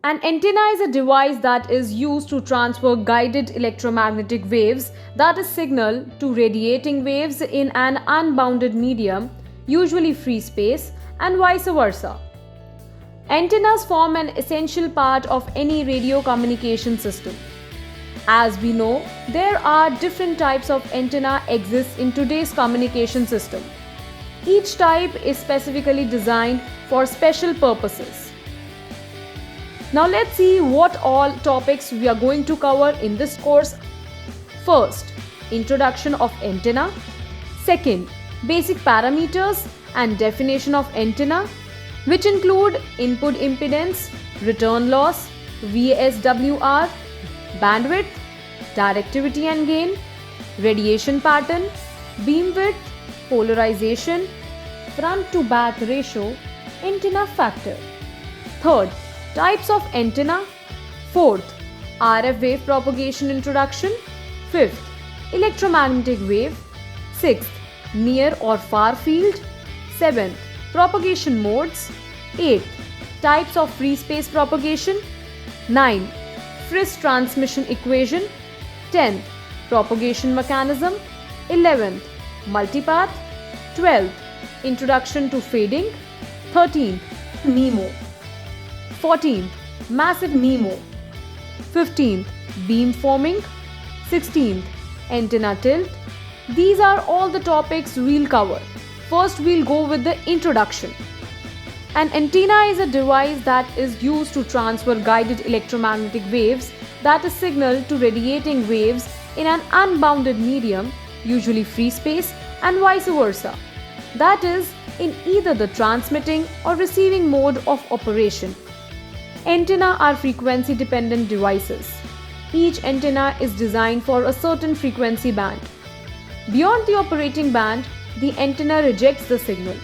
An antenna is a device that is used to transfer guided electromagnetic waves, that is, signal, to radiating waves in an unbounded medium, usually free space, and vice versa. Antennas form an essential part of any radio communication system. As we know, there are different types of antenna exist in today's communication system. Each type is specifically designed for special purposes. Now let's see what all topics we are going to cover in this course. First, introduction of antenna. Second, basic parameters and definition of antenna, which include input impedance, return loss, VSWR, bandwidth, directivity and gain, radiation pattern, beam width, polarization, front to back ratio, antenna factor. Third, types of antenna. Fourth, RF wave propagation introduction. Fifth, electromagnetic wave. Sixth, near or far field. Seventh, propagation modes. Eighth, types of free space propagation. 9. Friis transmission equation. 10th, propagation mechanism. 11th, multipath. 12th, introduction to fading. 13th, MIMO. 14th, massive MIMO. 15th, beam forming. 16th, antenna tilt. These are all the topics we'll cover. First, we'll go with the introduction. An antenna is a device that is used to transfer guided electromagnetic waves, that is, signal, to radiating waves in an unbounded medium, usually free space, and vice versa. That is, in either the transmitting or receiving mode of operation. Antenna are frequency dependent devices. Each antenna is designed for a certain frequency band. Beyond the operating band, the antenna rejects the signal.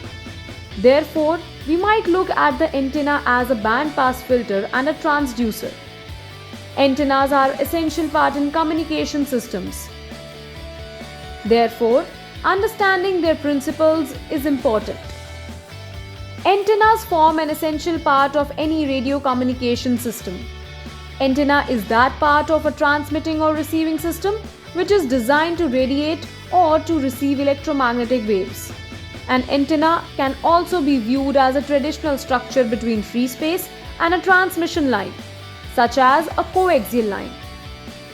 Therefore, we might look at the antenna as a band pass filter and a transducer. Antennas are essential part in communication systems. Therefore, understanding their principles is important. Antennas form an essential part of any radio communication system. Antenna is that part of a transmitting or receiving system which is designed to radiate or to receive electromagnetic waves. An antenna can also be viewed as a traditional structure between free space and a transmission line, such as a coaxial line.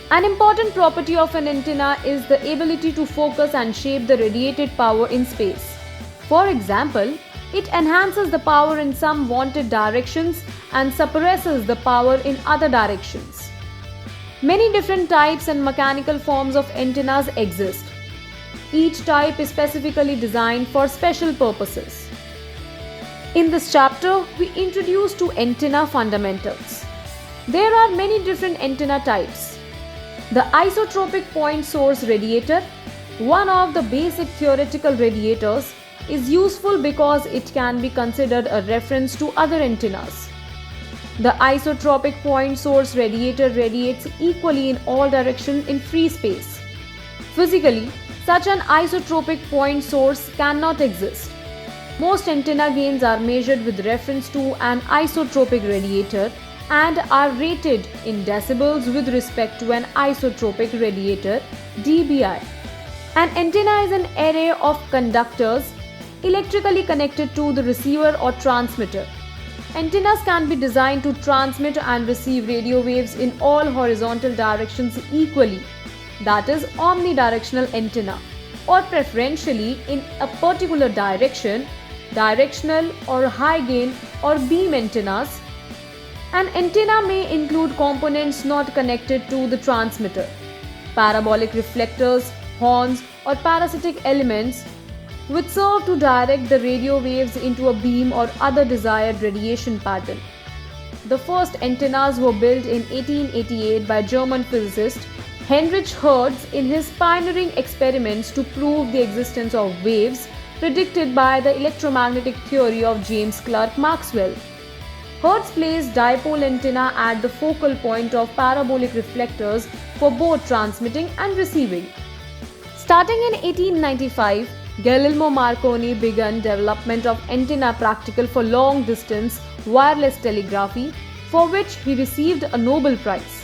An important property of an antenna is the ability to focus and shape the radiated power in space. For example, it enhances the power in some wanted directions and suppresses the power in other directions. Many different types and mechanical forms of antennas exist. Each type is specifically designed for special purposes. In this chapter, we introduce two antenna fundamentals. There are many different antenna types. The isotropic point source radiator, one of the basic theoretical radiators, is useful because it can be considered a reference to other antennas. The isotropic point source radiator radiates equally in all directions in free space. Physically, such an isotropic point source cannot exist. Most antenna gains are measured with reference to an isotropic radiator and are rated in decibels with respect to an isotropic radiator, dBi. An antenna is an array of conductors electrically connected to the receiver or transmitter. Antennas can be designed to transmit and receive radio waves in all horizontal directions equally, that is, omnidirectional antenna, or preferentially in a particular direction, directional or high gain or beam antennas. An antenna may include components not connected to the transmitter, parabolic reflectors, horns, or parasitic elements which serve to direct the radio waves into a beam or other desired radiation pattern. The first antennas were built in 1888 by German physicist Heinrich Hertz in his pioneering experiments to prove the existence of waves predicted by the electromagnetic theory of James Clerk Maxwell. Hertz placed dipole antenna at the focal point of parabolic reflectors for both transmitting and receiving. Starting in 1895, Guglielmo Marconi began development of antenna practical for long-distance wireless telegraphy, for which he received a Nobel Prize.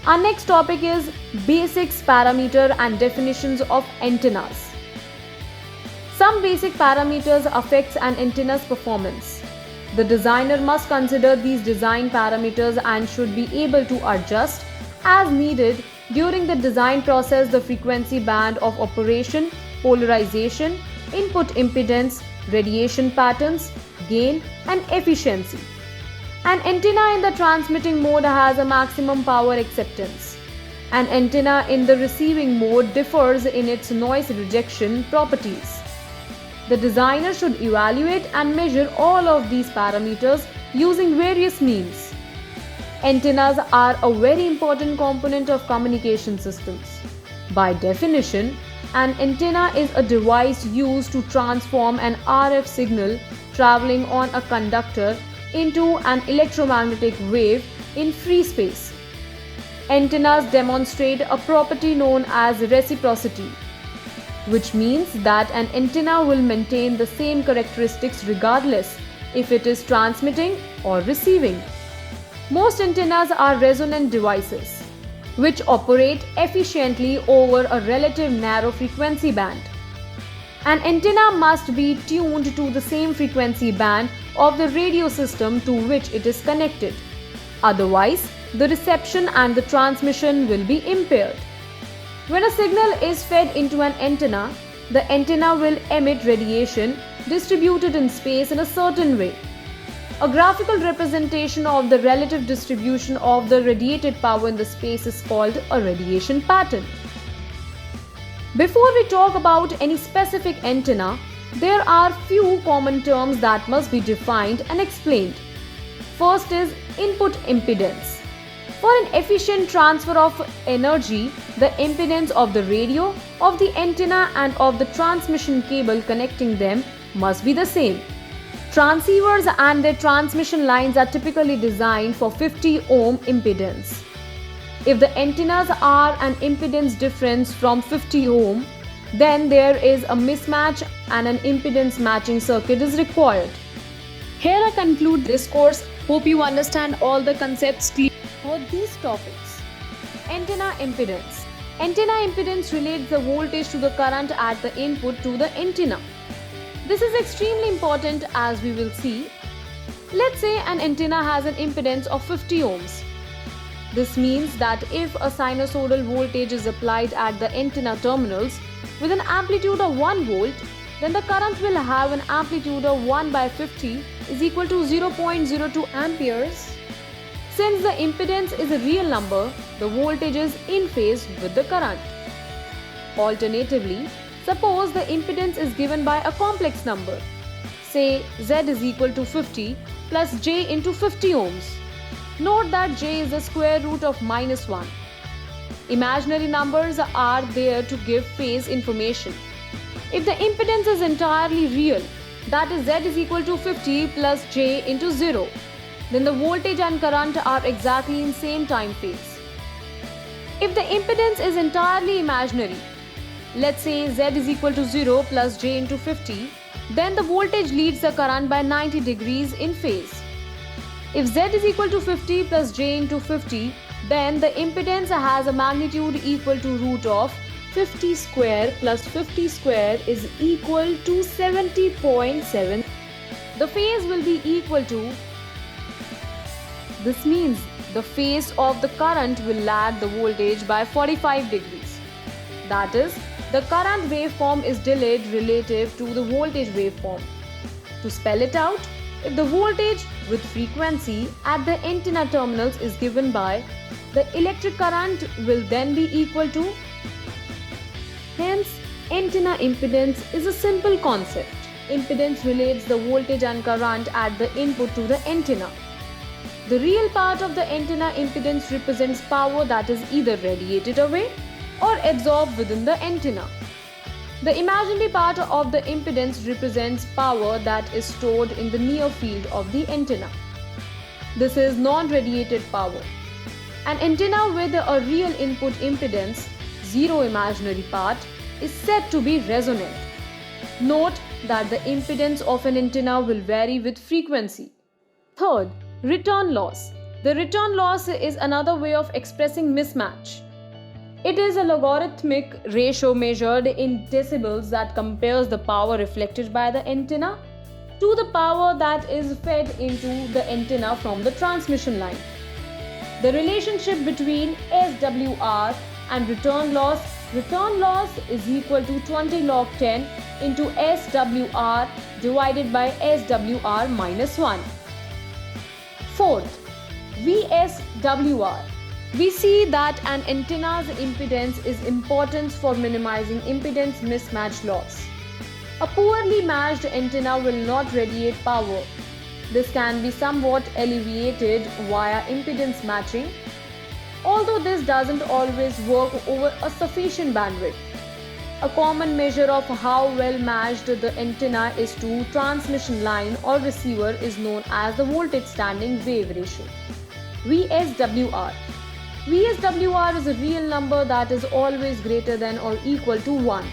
Our next topic is basics, parameter and definitions of antennas. Some basic parameters affects an antenna's performance. The designer must consider these design parameters and should be able to adjust as needed during the design process the frequency band of operation, polarization, input impedance, radiation patterns, gain and efficiency. An antenna in the transmitting mode has a maximum power acceptance. An antenna in the receiving mode differs in its noise rejection properties. The designer should evaluate and measure all of these parameters using various means. Antennas are a very important component of communication systems. By definition, an antenna is a device used to transform an RF signal traveling on a conductor into an electromagnetic wave in free space. Antennas demonstrate a property known as reciprocity, which means that an antenna will maintain the same characteristics regardless if it is transmitting or receiving. Most antennas are resonant devices, which operate efficiently over a relative narrow frequency band. An antenna must be tuned to the same frequency band of the radio system to which it is connected. Otherwise, the reception and the transmission will be impaired. When a signal is fed into an antenna, the antenna will emit radiation distributed in space in a certain way. A graphical representation of the relative distribution of the radiated power in the space is called a radiation pattern. Before we talk about any specific antenna, there are few common terms that must be defined and explained. First is input impedance. For an efficient transfer of energy, the impedance of the radio, of the antenna and of the transmission cable connecting them must be the same. Transceivers and their transmission lines are typically designed for 50 ohm impedance. If the antennas are an impedance difference from 50 ohm, then there is a mismatch and an impedance matching circuit is required. Here I conclude this course. Hope you understand all the concepts clear for these topics. Antenna impedance. Antenna impedance relates the voltage to the current at the input to the antenna. This is extremely important as we will see. Let's say an antenna has an impedance of 50 ohms. This means that if a sinusoidal voltage is applied at the antenna terminals with an amplitude of 1 volt, then the current will have an amplitude of 1 by 50 is equal to 0.02 amperes. Since the impedance is a real number, the voltage is in phase with the current. Alternatively, suppose the impedance is given by a complex number. Say Z is equal to 50 plus J into 50 ohms. Note that J is the square root of -1. Imaginary numbers are there to give phase information. If the impedance is entirely real, that is Z is equal to 50 plus J into 0, then the voltage and current are exactly in same time phase. If the impedance is entirely imaginary, let's say Z is equal to 0 plus J into 50, then the voltage leads the current by 90 degrees in phase. If Z is equal to 50 plus J into 50, then the impedance has a magnitude equal to root of 50 square plus 50 square is equal to 70.7. The phase will be equal to. This means the phase of the current will lag the voltage by 45 degrees. That is, the current waveform is delayed relative to the voltage waveform. To spell it out, if the voltage with frequency at the antenna terminals is given by, the electric current will then be equal to. Hence, antenna impedance is a simple concept. Impedance relates the voltage and current at the input to the antenna. The real part of the antenna impedance represents power that is either radiated away or absorbed within the antenna. The imaginary part of the impedance represents power that is stored in the near field of the antenna. This is non-radiated power. An antenna with a real input impedance, zero imaginary part, is said to be resonant. Note that the impedance of an antenna will vary with frequency. Third, Return loss. The return loss is another way of expressing mismatch. It is a logarithmic ratio measured in decibels that compares the power reflected by the antenna to the power that is fed into the antenna from the transmission line. The relationship between SWR and return loss is equal to 20 log 10 into SWR divided by SWR minus 1. Fourth, VSWR. We see that an antenna's impedance is important for minimizing impedance mismatch loss. A poorly matched antenna will not radiate power. This can be somewhat alleviated via impedance matching, although this doesn't always work over a sufficient bandwidth. A common measure of how well matched the antenna is to transmission line or receiver is known as the voltage standing wave ratio, VSWR. VSWR is a real number that is always greater than or equal to 1.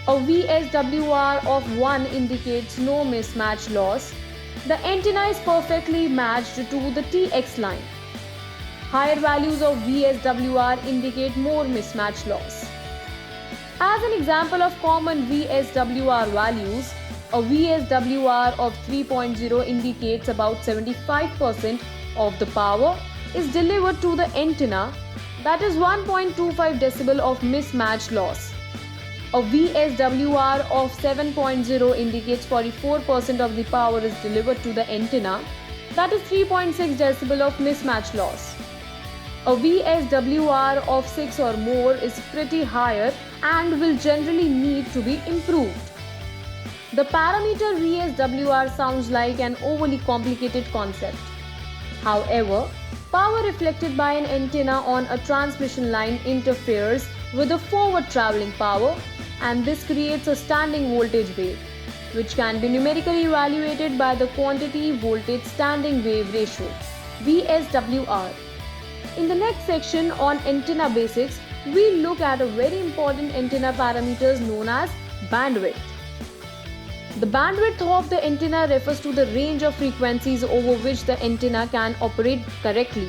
A VSWR of 1 indicates no mismatch loss. The antenna is perfectly matched to the TX line. Higher values of VSWR indicate more mismatch loss. As an example of common VSWR values, a VSWR of 3.0 indicates about 75% of the power is delivered to the antenna, that is 1.25 decibel of mismatch loss. A VSWR of 7.0 indicates 44% of the power is delivered to the antenna, that is 3.6 decibel of mismatch loss. A VSWR of 6 or more is pretty higher and will generally need to be improved. The parameter VSWR sounds like an overly complicated concept. However, power reflected by an antenna on a transmission line interferes with the forward traveling power, and this creates a standing voltage wave, which can be numerically evaluated by the quantity voltage standing wave ratio, VSWR. In the next section on antenna basics, we look at a very important antenna parameters known as bandwidth. The bandwidth of the antenna refers to the range of frequencies over which the antenna can operate correctly.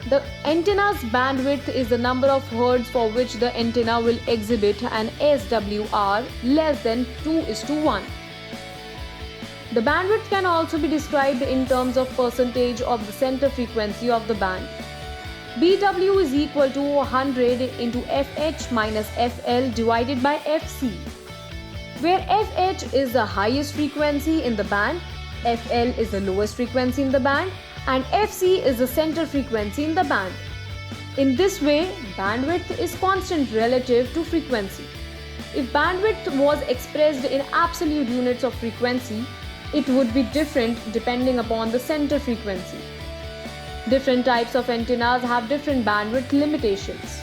The antenna's bandwidth is the number of hertz for which the antenna will exhibit an SWR less than 2:1. The bandwidth can also be described in terms of percentage of the center frequency of the band. BW is equal to 100 into FH minus FL divided by FC, where FH is the highest frequency in the band, FL is the lowest frequency in the band, and FC is the center frequency in the band. In this way, bandwidth is constant relative to frequency. If bandwidth was expressed in absolute units of frequency, it would be different depending upon the center frequency. Different types of antennas have different bandwidth limitations.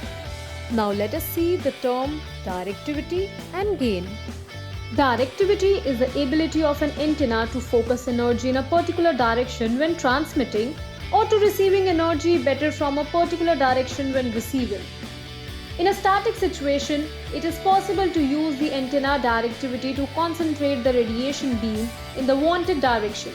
Now let us see the term directivity and gain. Directivity is the ability of an antenna to focus energy in a particular direction when transmitting, or to receiving energy better from a particular direction when receiving. In a static situation, it is possible to use the antenna directivity to concentrate the radiation beam in the wanted direction.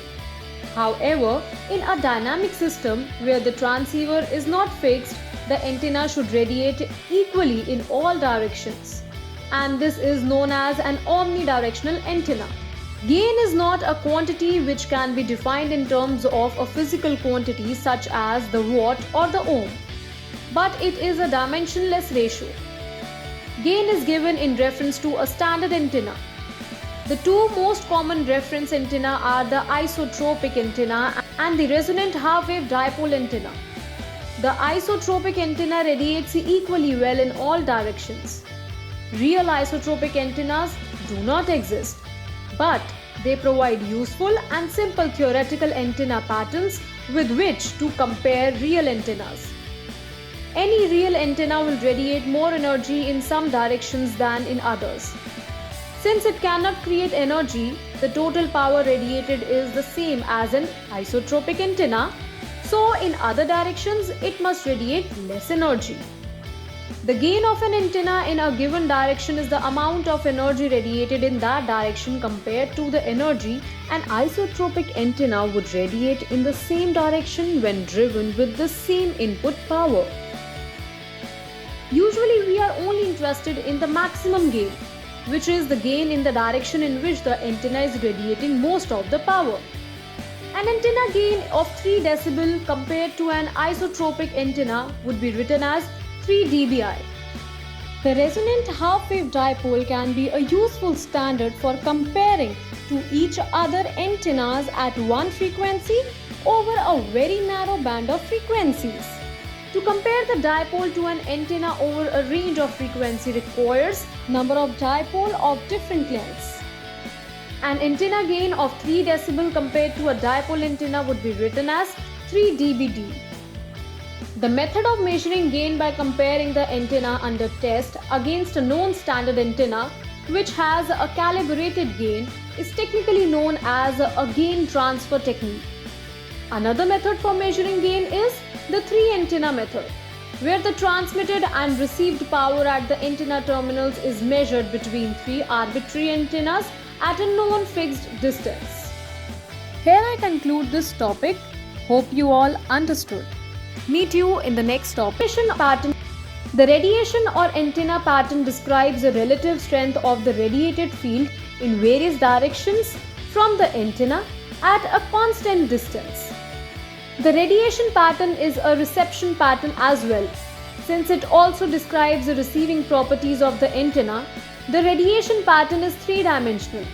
However, in a dynamic system where the transceiver is not fixed, the antenna should radiate equally in all directions, and this is known as an omnidirectional antenna. Gain is not a quantity which can be defined in terms of a physical quantity such as the watt or the ohm, but it is a dimensionless ratio. Gain is given in reference to a standard antenna. The two most common reference antenna are the isotropic antenna and the resonant half-wave dipole antenna. The isotropic antenna radiates equally well in all directions. Real isotropic antennas do not exist, but they provide useful and simple theoretical antenna patterns with which to compare real antennas. Any real antenna will radiate more energy in some directions than in others. Since it cannot create energy, the total power radiated is the same as an isotropic antenna, so in other directions it must radiate less energy. The gain of an antenna in a given direction is the amount of energy radiated in that direction compared to the energy an isotropic antenna would radiate in the same direction when driven with the same input power. Usually we are only interested in the maximum gain, which is the gain in the direction in which the antenna is radiating most of the power. An antenna gain of 3 dB compared to an isotropic antenna would be written as 3 dBi. The resonant half-wave dipole can be a useful standard for comparing to each other antennas at one frequency over a very narrow band of frequencies. To compare the dipole to an antenna over a range of frequency requires number of dipole of different lengths. An antenna gain of 3 dB compared to a dipole antenna would be written as 3 dBd. The method of measuring gain by comparing the antenna under test against a known standard antenna which has a calibrated gain is technically known as a gain transfer technique. Another method for measuring gain is the 3 antenna method, where the transmitted and received power at the antenna terminals is measured between 3 arbitrary antennas at a known fixed distance. Here I conclude this topic. Hope you all understood. Meet you in the next topic. Radiation pattern. The radiation or antenna pattern describes the relative strength of the radiated field in various directions from the antenna at a constant distance. The radiation pattern is a reception pattern as well. Since it also describes the receiving properties of the antenna, the radiation pattern is 3-dimensional.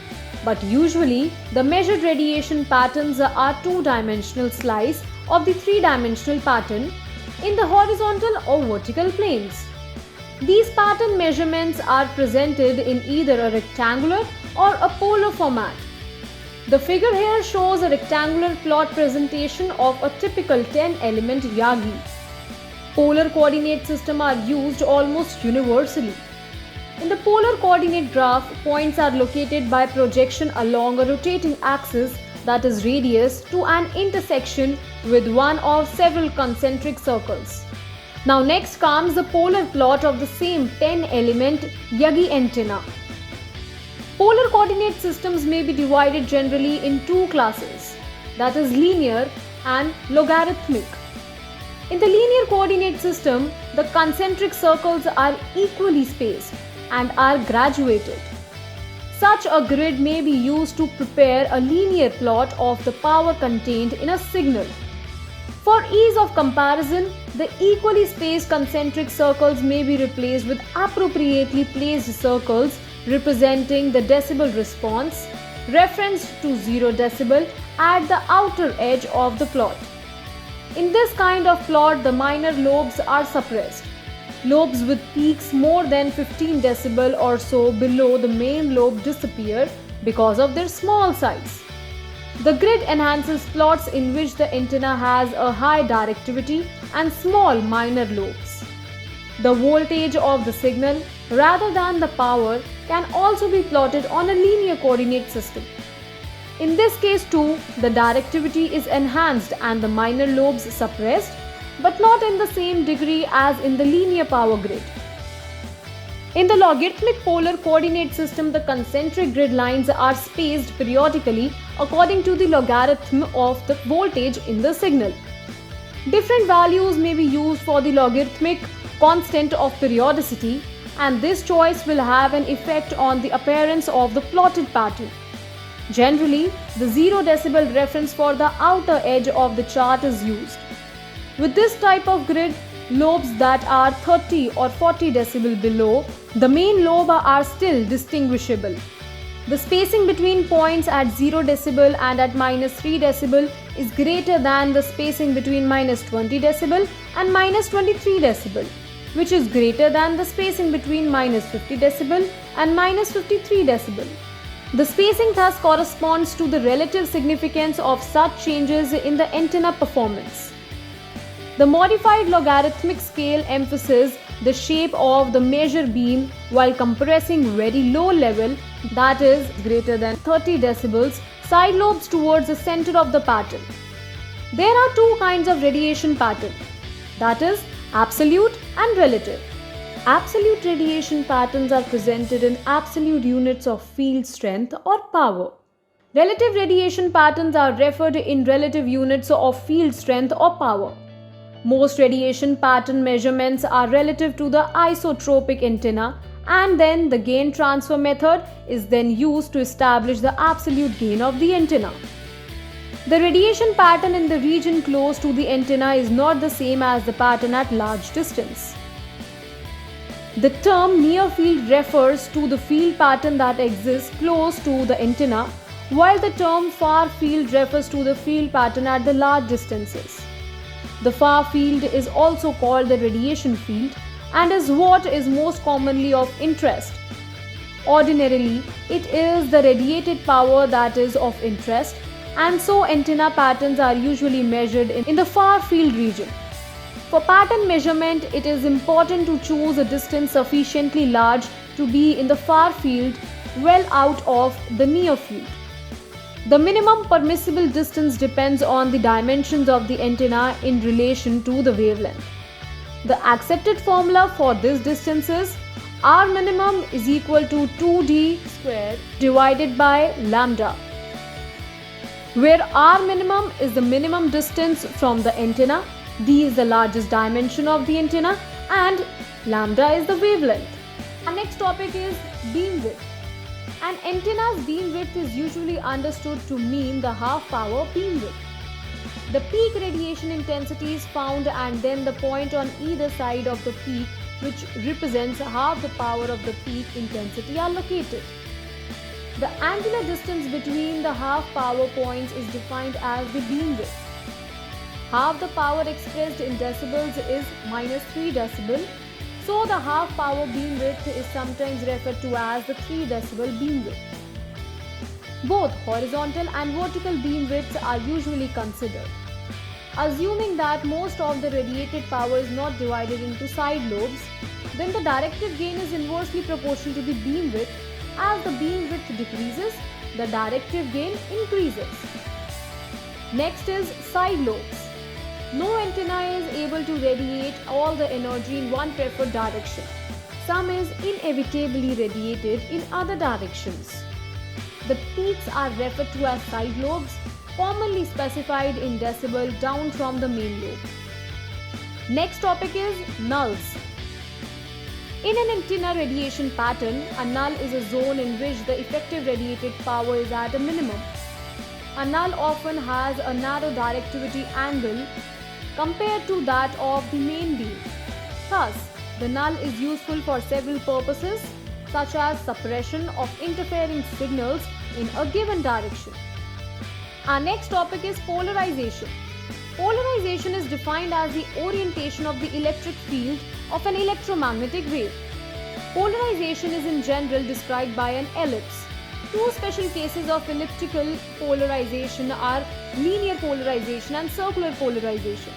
But usually, the measured radiation patterns are 2-dimensional slice of the 3-dimensional pattern in the horizontal or vertical planes. These pattern measurements are presented in either a rectangular or a polar format. The figure here shows a rectangular plot presentation of a typical 10-element Yagi. Polar coordinate systems are used almost universally. In the polar coordinate graph, points are located by projection along a rotating axis, that is radius, to an intersection with one of several concentric circles. Now next comes the polar plot of the same 10-element Yagi antenna. Polar coordinate systems may be divided generally in 2 classes, that is linear and logarithmic. In the linear coordinate system, the concentric circles are equally spaced and are graduated. Such a grid may be used to prepare a linear plot of the power contained in a signal. For ease of comparison, the equally spaced concentric circles may be replaced with appropriately placed circles representing the decibel response, referenced to 0 decibel at the outer edge of the plot. In this kind of plot, the minor lobes are suppressed. Lobes with peaks more than 15 decibel or so below the main lobe disappear because of their small size. The grid enhances plots in which the antenna has a high directivity and small minor lobes. The voltage of the signal, rather than the power, can also be plotted on a linear coordinate system. In this case too, the directivity is enhanced and the minor lobes suppressed, but not in the same degree as in the linear power grid. In the logarithmic polar coordinate system, the concentric grid lines are spaced periodically according to the logarithm of the voltage in the signal. Different values may be used for the logarithmic constant of periodicity, and this choice will have an effect on the appearance of the plotted pattern. Generally, the 0 decibel reference for the outer edge of the chart is used. With this type of grid, lobes that are 30 or 40 decibel below the main lobe are still distinguishable. The spacing between points at 0 decibel and at -3 decibel is greater than the spacing between -20 decibel and -23 decibel, which is greater than the spacing between -50 decibel and -53 decibel. The spacing thus corresponds to the relative significance of such changes in the antenna performance. The modified logarithmic scale emphasizes the shape of the measure beam while compressing very low level, that is greater than 30 decibels, side lobes towards the center of the pattern. There are 2 kinds of radiation pattern, that is absolute and relative. Absolute radiation patterns are presented in absolute units of field strength or power. Relative radiation patterns are referred in relative units of field strength or power. Most radiation pattern measurements are relative to the isotropic antenna, and then the gain transfer method is then used to establish the absolute gain of the antenna. The radiation pattern in the region close to the antenna is not the same as the pattern at large distance. The term near field refers to the field pattern that exists close to the antenna, while the term far field refers to the field pattern at the large distances. The far field is also called the radiation field and is what is most commonly of interest. Ordinarily, it is the radiated power that is of interest, and so antenna patterns are usually measured in the far field region. For pattern measurement, it is important to choose a distance sufficiently large to be in the far field, well out of the near field. The minimum permissible distance depends on the dimensions of the antenna in relation to the wavelength. The accepted formula for this distance is R minimum is equal to 2d squared divided by lambda, where R minimum is the minimum distance from the antenna, d is the largest dimension of the antenna, and lambda is the wavelength. Our next topic is beam width. An antenna's beam width is usually understood to mean the half power beam width. The peak radiation intensity is found and then the point on either side of the peak, which represents half the power of the peak intensity, are located. The angular distance between the half power points is defined as the beam width. Half the power expressed in decibels is -3 decibel, so the half power beam width is sometimes referred to as the 3 decibel beam width. Both horizontal and vertical beam widths are usually considered. Assuming that most of the radiated power is not divided into side lobes, then the directive gain is inversely proportional to the beam width. As the beam width decreases, the directive gain increases. Next is side lobes. No antenna is able to radiate all the energy in one preferred direction. Some is inevitably radiated in other directions. The peaks are referred to as side lobes, commonly specified in decibel down from the main lobe. Next topic is nulls. In an antenna radiation pattern, a null is a zone in which the effective radiated power is at a minimum. A null often has a narrow directivity angle compared to that of the main beam. Thus, the null is useful for several purposes, such as suppression of interfering signals in a given direction. Our next topic is polarization. Polarization is defined as the orientation of the electric field of an electromagnetic wave. Polarization is in general described by an ellipse. Two special cases of elliptical polarization are linear polarization and circular polarization.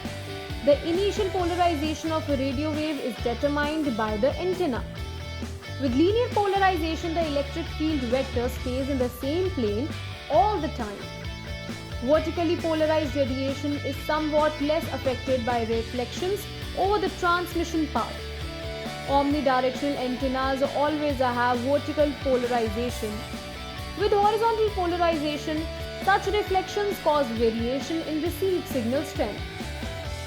The initial polarization of a radio wave is determined by the antenna. With linear polarization, the electric field vector stays in the same plane all the time. Vertically polarized radiation is somewhat less affected by reflections over the transmission path. Omnidirectional antennas always have vertical polarization. With horizontal polarization, such reflections cause variation in received signal strength.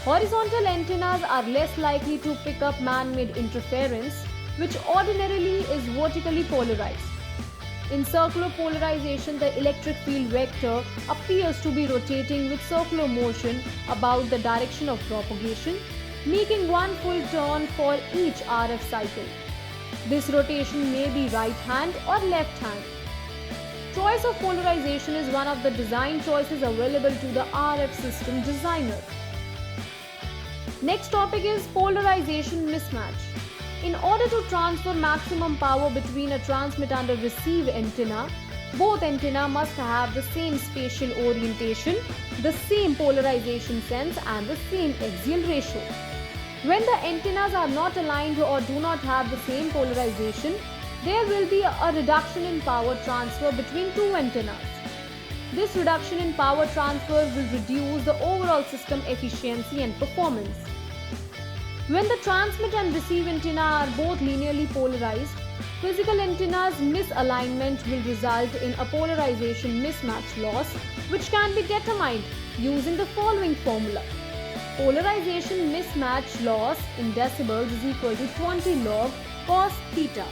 Horizontal antennas are less likely to pick up man-made interference, which ordinarily is vertically polarized. In circular polarization, the electric field vector appears to be rotating with circular motion about the direction of propagation, making one full turn for each RF cycle. This rotation may be right hand or left hand. Choice of polarization is one of the design choices available to the RF system designer. Next topic is polarization mismatch. In order to transfer maximum power between a transmit and a receive antenna, both antenna must have the same spatial orientation, the same polarization sense, and the same axial ratio. When the antennas are not aligned or do not have the same polarization, there will be a reduction in power transfer between two antennas. This reduction in power transfer will reduce the overall system efficiency and performance. When the transmit and receive antenna are both linearly polarized, physical antenna's misalignment will result in a polarization mismatch loss, which can be determined using the following formula. Polarization mismatch loss in decibels is equal to 20 log cos theta,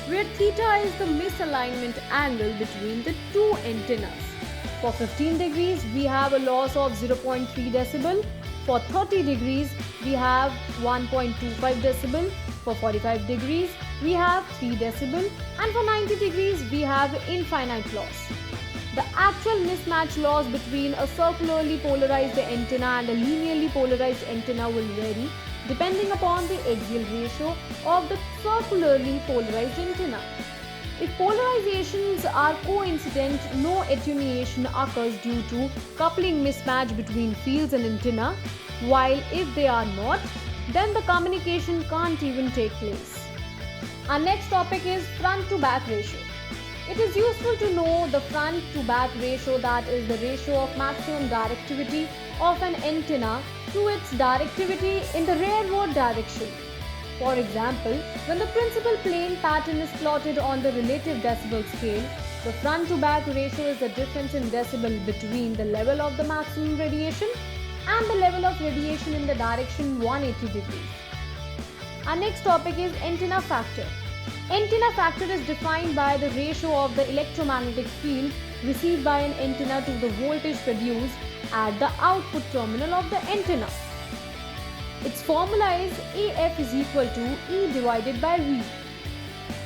where theta is the misalignment angle between the two antennas. For 15 degrees, we have a loss of 0.3 decibel. For 30 degrees, we have 1.25 decibel. For 45 degrees, we have 3 decibel. And for 90 degrees, we have infinite loss. The actual mismatch loss between a circularly polarized antenna and a linearly polarized antenna will vary depending upon the axial ratio of the circularly polarized antenna. If polarizations are coincident, no attenuation occurs due to coupling mismatch between fields and antenna, while if they are not, then the communication can't even take place. Our next topic is front to back ratio. It is useful to know the front to back ratio, that is the ratio of maximum directivity of an antenna to its directivity in the rearward direction. For example, when the principal plane pattern is plotted on the relative decibel scale, the front to back ratio is the difference in decibel between the level of the maximum radiation and the level of radiation in the direction 180 degrees. Our next topic is antenna factor. Antenna factor is defined by the ratio of the electromagnetic field received by an antenna to the voltage produced at the output terminal of the antenna. Its formula is AF is equal to E divided by V.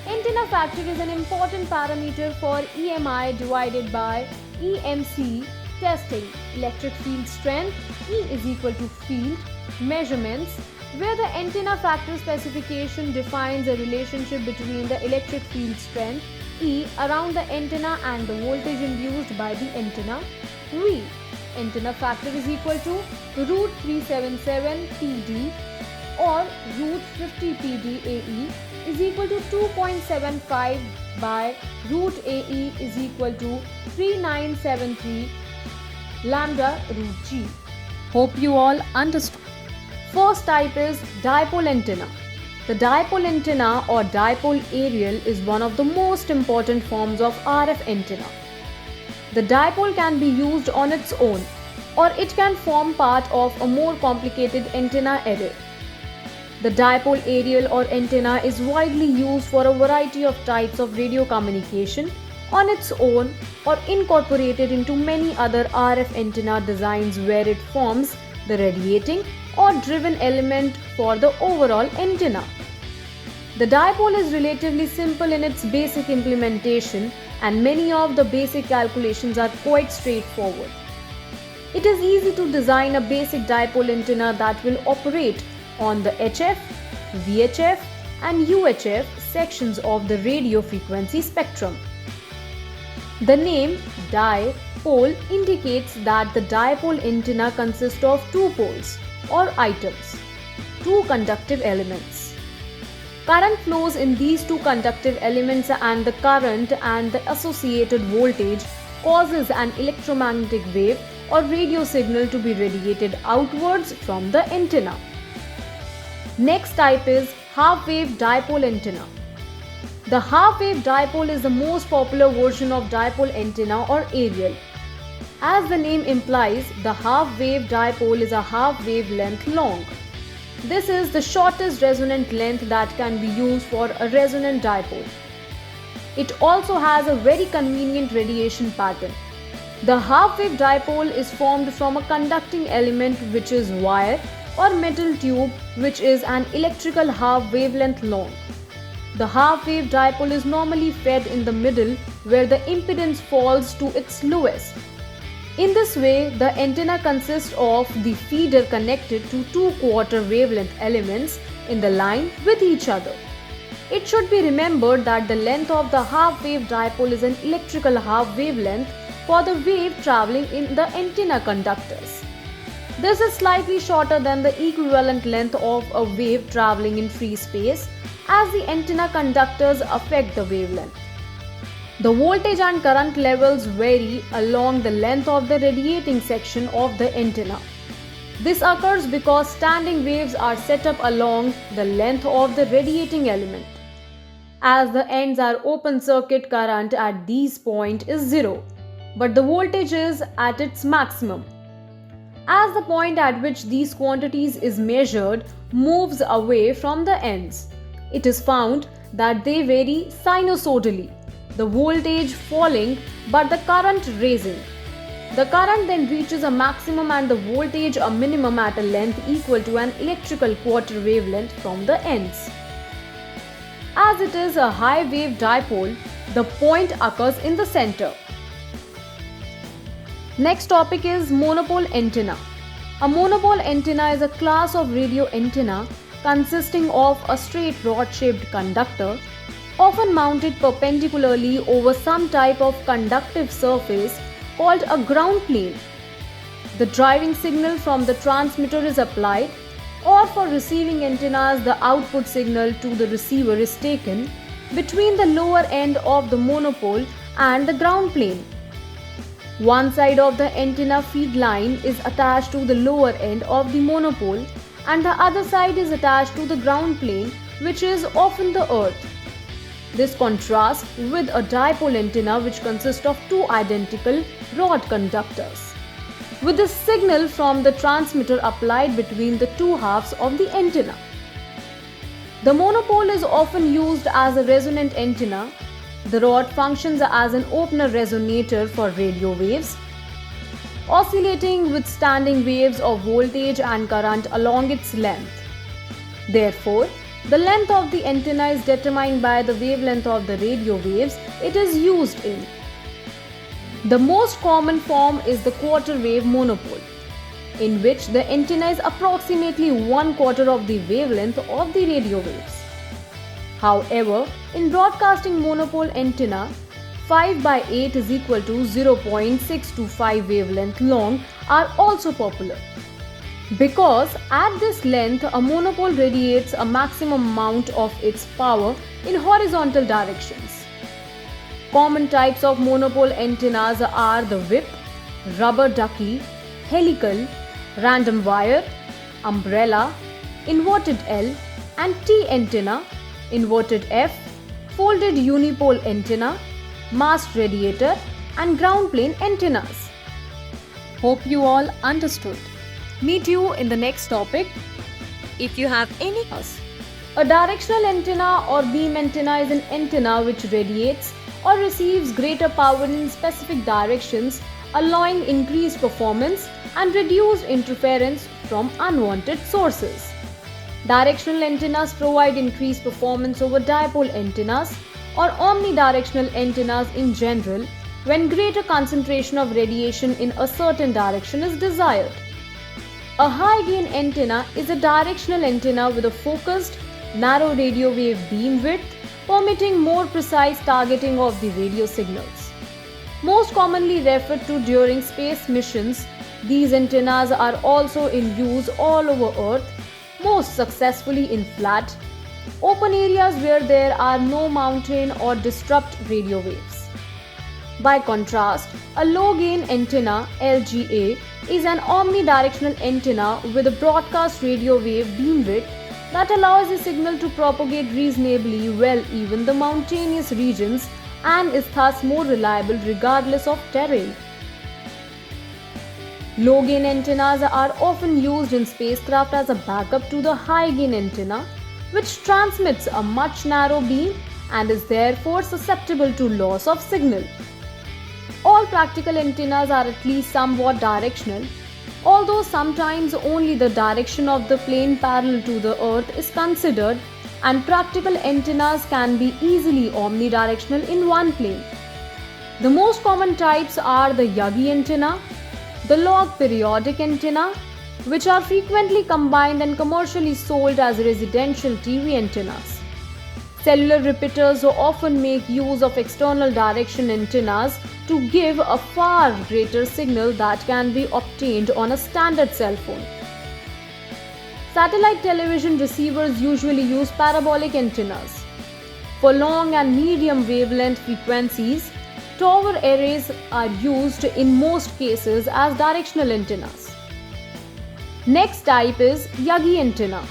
Antenna factor is an important parameter for EMI divided by EMC testing. Electric field strength E is equal to field measurements, where the antenna factor specification defines a relationship between the electric field strength E around the antenna and the voltage induced by the antenna V. Antenna factor is equal to root 377 PD or root 50 PD AE is equal to 2.75 by root AE is equal to 3973 lambda root G. Hope you all understood. First type is dipole antenna. The dipole antenna or dipole aerial is one of the most important forms of RF antenna. The dipole can be used on its own, or it can form part of a more complicated antenna array. The dipole aerial or antenna is widely used for a variety of types of radio communication on its own or incorporated into many other RF antenna designs where it forms the radiating or driven element for the overall antenna. The dipole is relatively simple in its basic implementation, and many of the basic calculations are quite straightforward. It is easy to design a basic dipole antenna that will operate on the HF, VHF and UHF sections of the radio frequency spectrum. The name dipole indicates that the dipole antenna consists of two poles or items, two conductive elements. Current flows in these two conductive elements, and the current and the associated voltage causes an electromagnetic wave or radio signal to be radiated outwards from the antenna. Next type is half-wave dipole antenna. The half-wave dipole is the most popular version of dipole antenna or aerial. As the name implies, the half-wave dipole is a half wavelength long. This is the shortest resonant length that can be used for a resonant dipole. It also has a very convenient radiation pattern. The half-wave dipole is formed from a conducting element which is wire or metal tube which is an electrical half wavelength long. The half-wave dipole is normally fed in the middle where the impedance falls to its lowest. In this way, the antenna consists of the feeder connected to two quarter wavelength elements in the line with each other. It should be remembered that the length of the half-wave dipole is an electrical half wavelength for the wave traveling in the antenna conductors. This is slightly shorter than the equivalent length of a wave traveling in free space, as the antenna conductors affect the wavelength. The voltage and current levels vary along the length of the radiating section of the antenna. This occurs because standing waves are set up along the length of the radiating element. As the ends are open circuit current at these points is zero, but the voltage is at its maximum. As the point at which these quantities is measured moves away from the ends, it is found that they vary sinusoidally, the voltage falling but the current raising. The current then reaches a maximum and the voltage a minimum at a length equal to an electrical quarter wavelength from the ends. As it is a high wave dipole, the point occurs in the center. Next topic is monopole antenna. A monopole antenna is a class of radio antenna consisting of a straight rod-shaped conductor, often mounted perpendicularly over some type of conductive surface called a ground plane. The driving signal from the transmitter is applied, or for receiving antennas the output signal to the receiver is taken between the lower end of the monopole and the ground plane. One side of the antenna feed line is attached to the lower end of the monopole and the other side is attached to the ground plane, which is often the earth. This contrasts with a dipole antenna which consists of two identical rod conductors, with the signal from the transmitter applied between the two halves of the antenna. The monopole is often used as a resonant antenna. The rod functions as an opener resonator for radio waves, oscillating with standing waves of voltage and current along its length. Therefore, the length of the antenna is determined by the wavelength of the radio waves it is used in. The most common form is the quarter wave monopole, in which the antenna is approximately 1/4 of the wavelength of the radio waves. However, in broadcasting monopole antenna, 5/8 is equal to 0.625 wavelength long are also popular, because at this length a monopole radiates a maximum amount of its power in horizontal directions. Common types of monopole antennas are the whip, rubber ducky, helical, random wire, umbrella, inverted L and T antenna, inverted F, folded unipole antenna, masked radiator and ground plane antennas. Hope you all understood. Meet you in the next topic. If you have any questions. A directional antenna or beam antenna is an antenna which radiates or receives greater power in specific directions, allowing increased performance and reduced interference from unwanted sources. Directional antennas provide increased performance over dipole antennas or omnidirectional antennas in general when greater concentration of radiation in a certain direction is desired. A high gain antenna is a directional antenna with a focused, narrow radio wave beam width, permitting more precise targeting of the radio signals. Most commonly referred to during space missions, these antennas are also in use all over Earth, most successfully in flat, open areas where there are no mountain or disrupt radio waves. By contrast, a low gain antenna LGA is an omnidirectional antenna with a broadcast radio wave beam width that allows the signal to propagate reasonably well even the mountainous regions and is thus more reliable regardless of terrain. Low gain antennas are often used in spacecraft as a backup to the high gain antenna, which transmits a much narrow beam and is therefore susceptible to loss of signal. All practical antennas are at least somewhat directional, although sometimes only the direction of the plane parallel to the Earth is considered, and practical antennas can be easily omnidirectional in one plane. The most common types are the Yagi antenna, the log periodic antenna, which are frequently combined and commercially sold as residential TV antennas. Cellular repeaters often make use of external direction antennas to give a far greater signal that can be obtained on a standard cell phone. Satellite television receivers usually use parabolic antennas. For long and medium wavelength frequencies, tower arrays are used in most cases as directional antennas. Next type is Yagi antenna.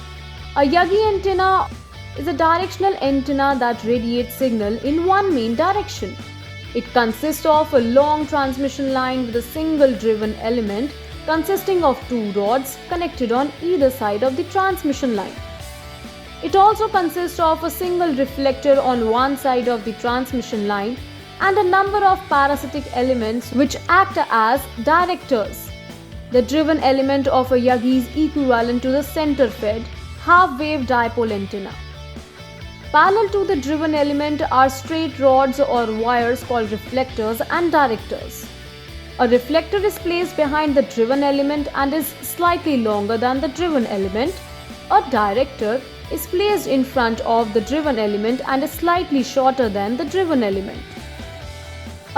A Yagi antenna is a directional antenna that radiates signal in one main direction. It consists of a long transmission line with a single driven element consisting of two rods connected on either side of the transmission line. It also consists of a single reflector on one side of the transmission line and a number of parasitic elements which act as directors. The driven element of a Yagi is equivalent to the center-fed half-wave dipole antenna. Parallel to the driven element are straight rods or wires called reflectors and directors. A reflector is placed behind the driven element and is slightly longer than the driven element. A director is placed in front of the driven element and is slightly shorter than the driven element.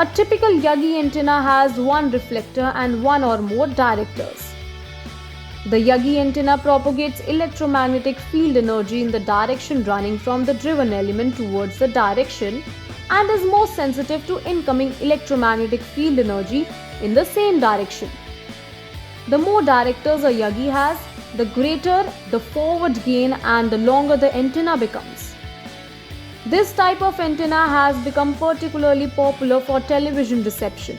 A typical Yagi antenna has one reflector and one or more directors. The Yagi antenna propagates electromagnetic field energy in the direction running from the driven element towards the direction and is most sensitive to incoming electromagnetic field energy in the same direction. The more directors a Yagi has, the greater the forward gain and the longer the antenna becomes. This type of antenna has become particularly popular for television reception,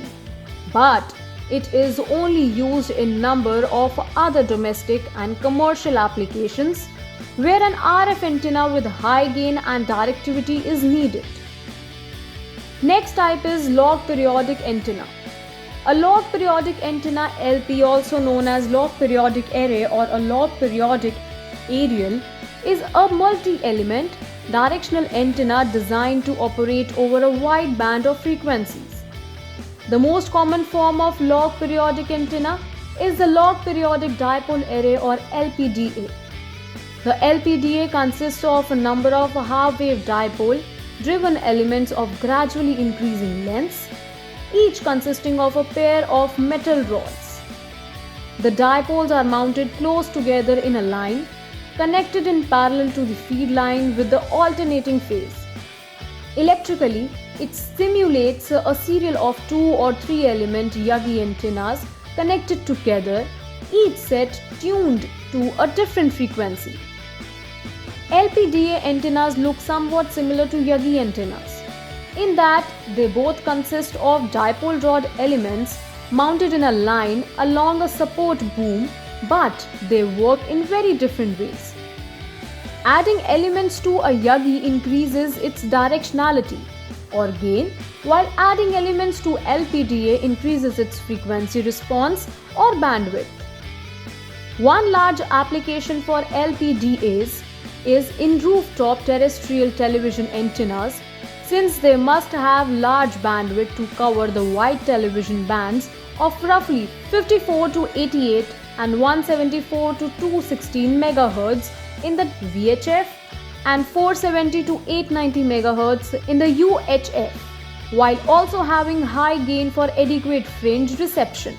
but it is only used in number of other domestic and commercial applications where an RF antenna with high gain and directivity is needed. Next type is log periodic antenna. A log periodic antenna LP, also known as log periodic array or a log periodic aerial, is a multi-element directional antenna designed to operate over a wide band of frequencies. The most common form of log periodic antenna is the log periodic dipole array or LPDA. The LPDA consists of a number of half-wave dipole driven elements of gradually increasing lengths, each consisting of a pair of metal rods. The dipoles are mounted close together in a line connected in parallel to the feed line with the alternating phase. Electrically, it simulates a serial of 2 or 3 element Yagi antennas connected together, each set tuned to a different frequency. LPDA antennas look somewhat similar to Yagi antennas, in that they both consist of dipole rod elements mounted in a line along a support boom, but they work in very different ways. Adding elements to a Yagi increases its directionality or gain, while adding elements to LPDA increases its frequency response or bandwidth. One large application for LPDAs is in rooftop terrestrial television antennas, since they must have large bandwidth to cover the wide television bands of roughly 54 to 88 and 174 to 216 MHz in the VHF and 470 to 890 MHz in the UHF, while also having high gain for adequate fringe reception.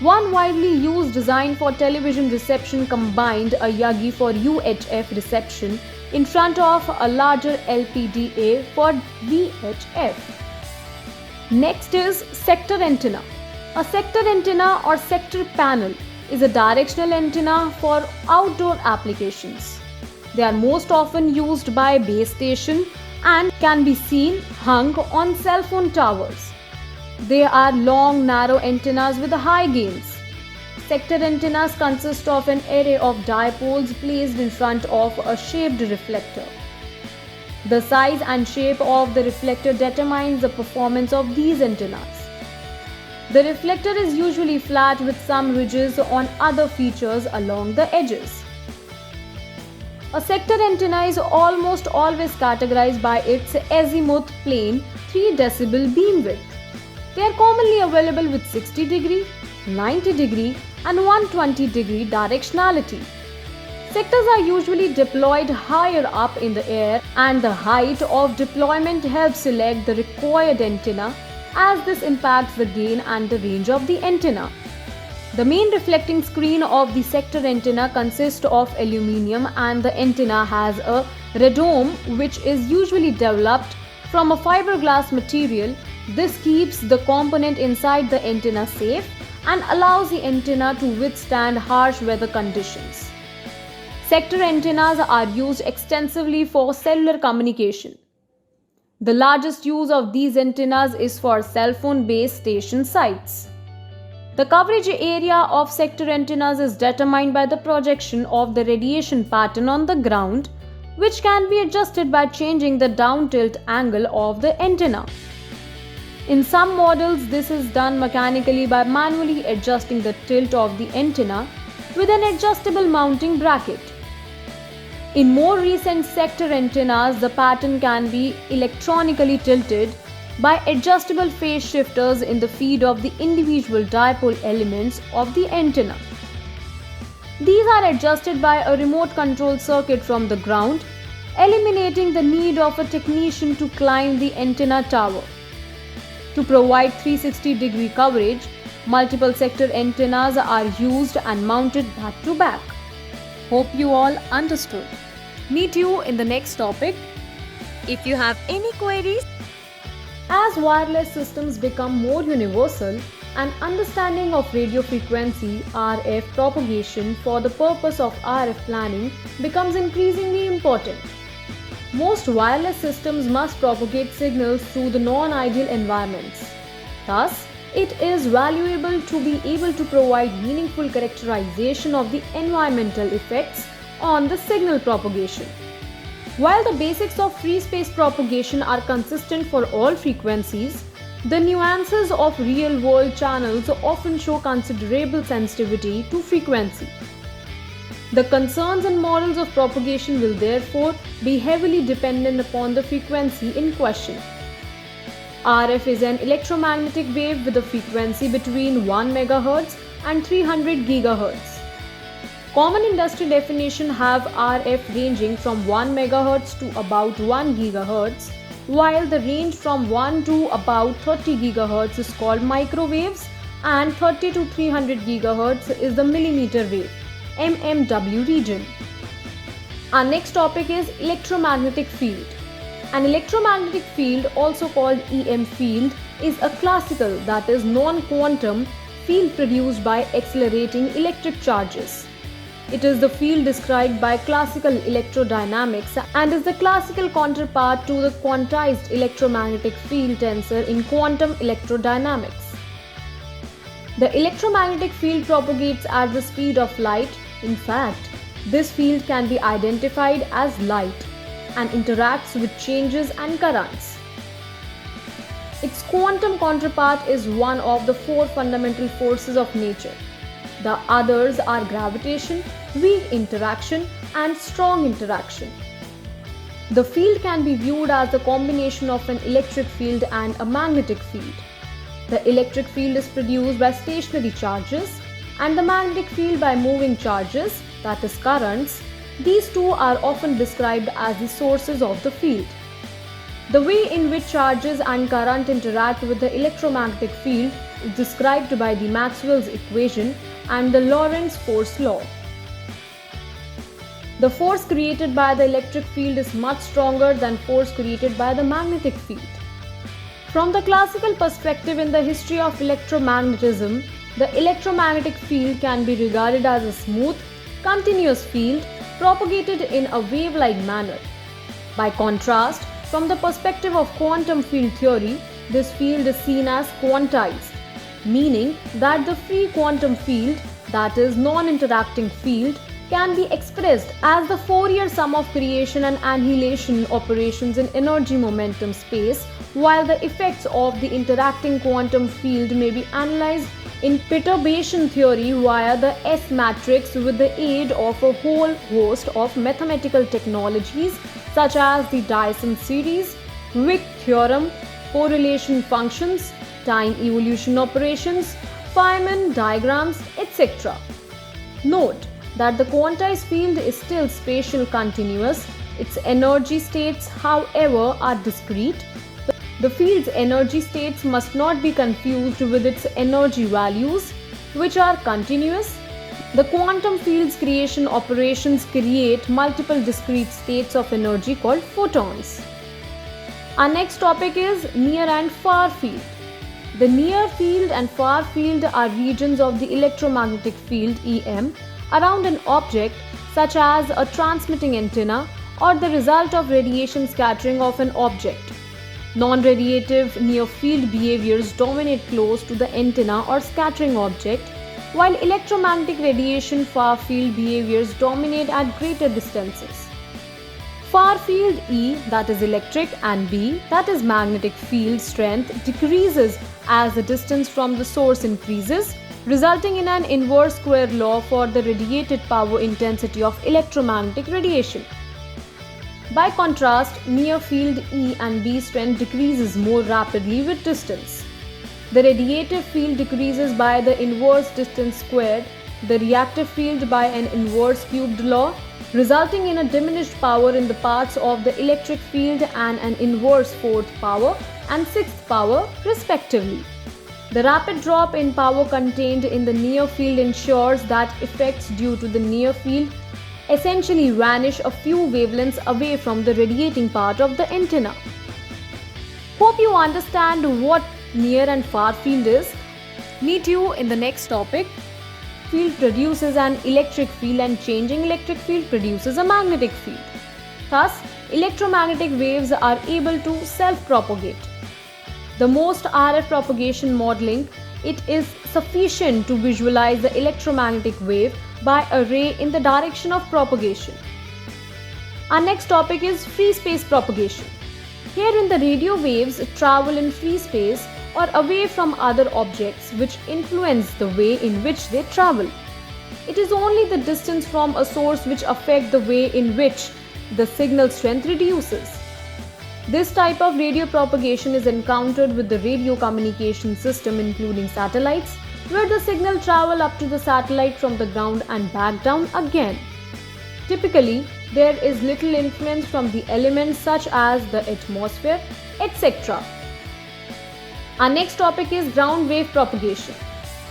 One widely used design for television reception combined a Yagi for UHF reception in front of a larger LPDA for VHF. Next is sector antenna. A sector antenna or sector panel is a directional antenna for outdoor applications. They are most often used by base station and can be seen hung on cell phone towers. They are long, narrow antennas with high gains. Sector antennas consist of an array of dipoles placed in front of a shaped reflector. The size and shape of the reflector determines the performance of these antennas. The reflector is usually flat with some ridges on other features along the edges. A sector antenna is almost always categorized by its azimuth plane 3 dB beam width. They are commonly available with 60 degree, 90 degree and 120 degree directionality. Sectors are usually deployed higher up in the air, and the height of deployment helps select the required antenna, as this impacts the gain and the range of the antenna. The main reflecting screen of the sector antenna consists of aluminium, and the antenna has a radome which is usually developed from a fiberglass material. This keeps the component inside the antenna safe and allows the antenna to withstand harsh weather conditions. Sector antennas are used extensively for cellular communication. The largest use of these antennas is for cell phone base station sites. The coverage area of sector antennas is determined by the projection of the radiation pattern on the ground, which can be adjusted by changing the down tilt angle of the antenna. In some models, this is done mechanically by manually adjusting the tilt of the antenna with an adjustable mounting bracket. In more recent sector antennas, the pattern can be electronically tilted by adjustable phase shifters in the feed of the individual dipole elements of the antenna. These are adjusted by a remote control circuit from the ground, eliminating the need of a technician to climb the antenna tower. To provide 360-degree coverage, multiple sector antennas are used and mounted back to back. Hope you all understood. Meet you in the next topic. If you have any queries, as wireless systems become more universal, an understanding of radio frequency RF propagation for the purpose of RF planning becomes increasingly important. Most wireless systems must propagate signals through the non-ideal environments. Thus, it is valuable to be able to provide meaningful characterization of the environmental effects on the signal propagation. While the basics of free space propagation are consistent for all frequencies, the nuances of real-world channels often show considerable sensitivity to frequency. The concerns and models of propagation will therefore be heavily dependent upon the frequency in question. RF is an electromagnetic wave with a frequency between 1 MHz and 300 GHz. Common industry definition have RF ranging from 1 MHz to about 1 GHz, while the range from 1 to about 30 GHz is called microwaves and 30 to 300 GHz is the millimeter wave (mmW) region. Our next topic is electromagnetic field. An electromagnetic field, also called EM field, is a classical, that is non-quantum, field produced by accelerating electric charges. It is the field described by classical electrodynamics and is the classical counterpart to the quantized electromagnetic field tensor in quantum electrodynamics. The electromagnetic field propagates at the speed of light. In fact, this field can be identified as light and interacts with changes and currents. Its quantum counterpart is one of the four fundamental forces of nature. The others are gravitation, weak interaction, and strong interaction. The field can be viewed as the combination of an electric field and a magnetic field. The electric field is produced by stationary charges and the magnetic field by moving charges, that is currents. These two are often described as the sources of the field. The way in which charges and current interact with the electromagnetic field is described by the Maxwell's equation and the Lorentz force law. The force created by the electric field is much stronger than force created by the magnetic field. From the classical perspective in the history of electromagnetism, the electromagnetic field can be regarded as a smooth, continuous field propagated in a wave-like manner. By contrast, from the perspective of quantum field theory, this field is seen as quantized, meaning that the free quantum field, that is non-interacting field, can be expressed as the Fourier sum of creation and annihilation operations in energy momentum space, while the effects of the interacting quantum field may be analyzed in perturbation theory via the S matrix with the aid of a whole host of mathematical technologies such as the Dyson series, Wick theorem, correlation functions, time evolution operations, Feynman diagrams, etc. Note that the quantized field is still spatial continuous. Its energy states, however, are discrete. The field's energy states must not be confused with its energy values, which are continuous. The quantum field's creation operations create multiple discrete states of energy called photons. Our next topic is near and far field. The near field and far field are regions of the electromagnetic field EM around an object such as a transmitting antenna or the result of radiation scattering of an object. Non-radiative near field behaviors dominate close to the antenna or scattering object, while electromagnetic radiation far field behaviors dominate at greater distances. Far field E, that is electric, and B, that is magnetic field strength, decreases as the distance from the source increases, resulting in an inverse square law for the radiated power intensity of electromagnetic radiation. By contrast, near field E and B strength decreases more rapidly with distance. The radiative field decreases by the inverse distance squared, the reactive field by an inverse cubed law, resulting in a diminished power in the parts of the electric field and an inverse fourth power and sixth power respectively. The rapid drop in power contained in the near field ensures that effects due to the near field essentially vanish a few wavelengths away from the radiating part of the antenna. Hope you understand what near and far field is. Meet you in the next topic. Field produces an electric field and changing electric field produces a magnetic field. Thus, electromagnetic waves are able to self-propagate. The most RF propagation modeling, it is sufficient to visualize the electromagnetic wave by a ray in the direction of propagation. Our next topic is free space propagation. Herein the radio waves travel in free space or away from other objects which influence the way in which they travel. It is only the distance from a source which affects the way in which the signal strength reduces. This type of radio propagation is encountered with the radio communication system including satellites, where the signal travel up to the satellite from the ground and back down again. Typically, there is little influence from the elements such as the atmosphere, etc. Our next topic is ground wave propagation.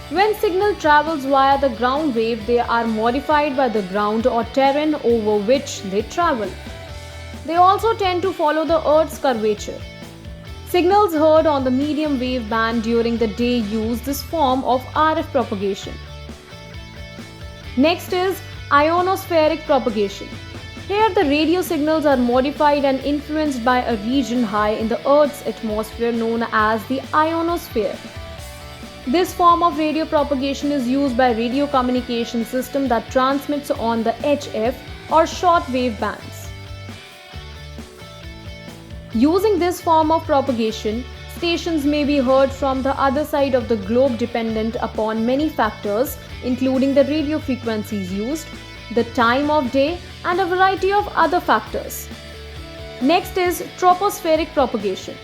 When signal travels via the ground wave, they are modified by the ground or terrain over which they travel. They also tend to follow the Earth's curvature. Signals heard on the medium wave band during the day use this form of RF propagation. Next is ionospheric propagation. Here the radio signals are modified and influenced by a region high in the Earth's atmosphere known as the ionosphere. This form of radio propagation is used by radio communication system that transmits on the HF or short wave bands. Using this form of propagation, stations may be heard from the other side of the globe dependent upon many factors including the radio frequencies used, the time of day, and a variety of other factors. Next is tropospheric propagation.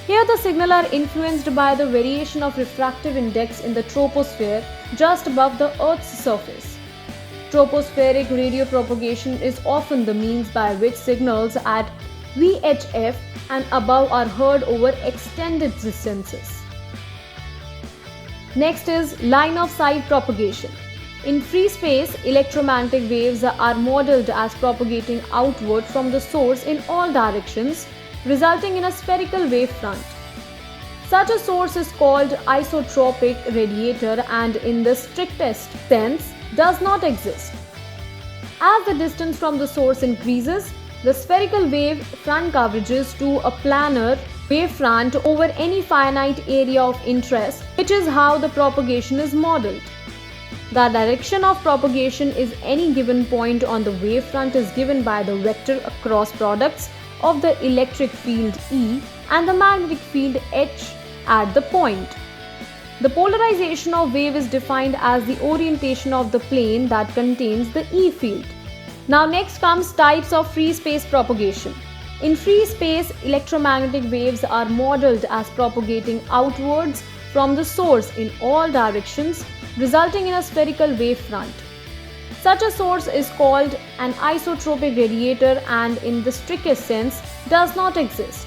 Here the signal are influenced by the variation of refractive index in the troposphere just above the Earth's surface. Tropospheric radio propagation is often the means by which signals at VHF and above are heard over extended distances. Next is line of sight propagation. In free space, electromagnetic waves are modeled as propagating outward from the source in all directions, resulting in a spherical wavefront. Such a source is called isotropic radiator and in the strictest sense does not exist. As the distance from the source increases, the spherical wave front converges to a planar wavefront over any finite area of interest, which is how the propagation is modeled. The direction of propagation is any given point on the wavefront is given by the vector across products of the electric field E and the magnetic field H at the point. The polarization of wave is defined as the orientation of the plane that contains the E field. Now next comes types of free space propagation. In free space, electromagnetic waves are modeled as propagating outwards from the source in all directions, resulting in a spherical wavefront. Such a source is called an isotropic radiator and in the strictest sense does not exist.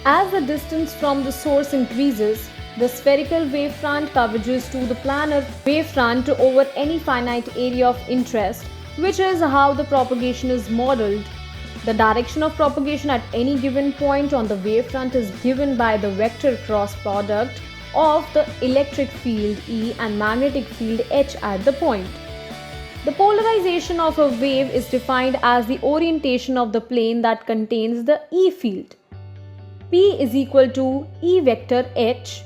As the distance from the source increases, the spherical wavefront converges to the planar wavefront over any finite area of interest, which is how the propagation is modeled. The direction of propagation at any given point on the wavefront is given by the vector cross product of the electric field E and magnetic field H at the point. The polarization of a wave is defined as the orientation of the plane that contains the E field. P is equal to E vector H.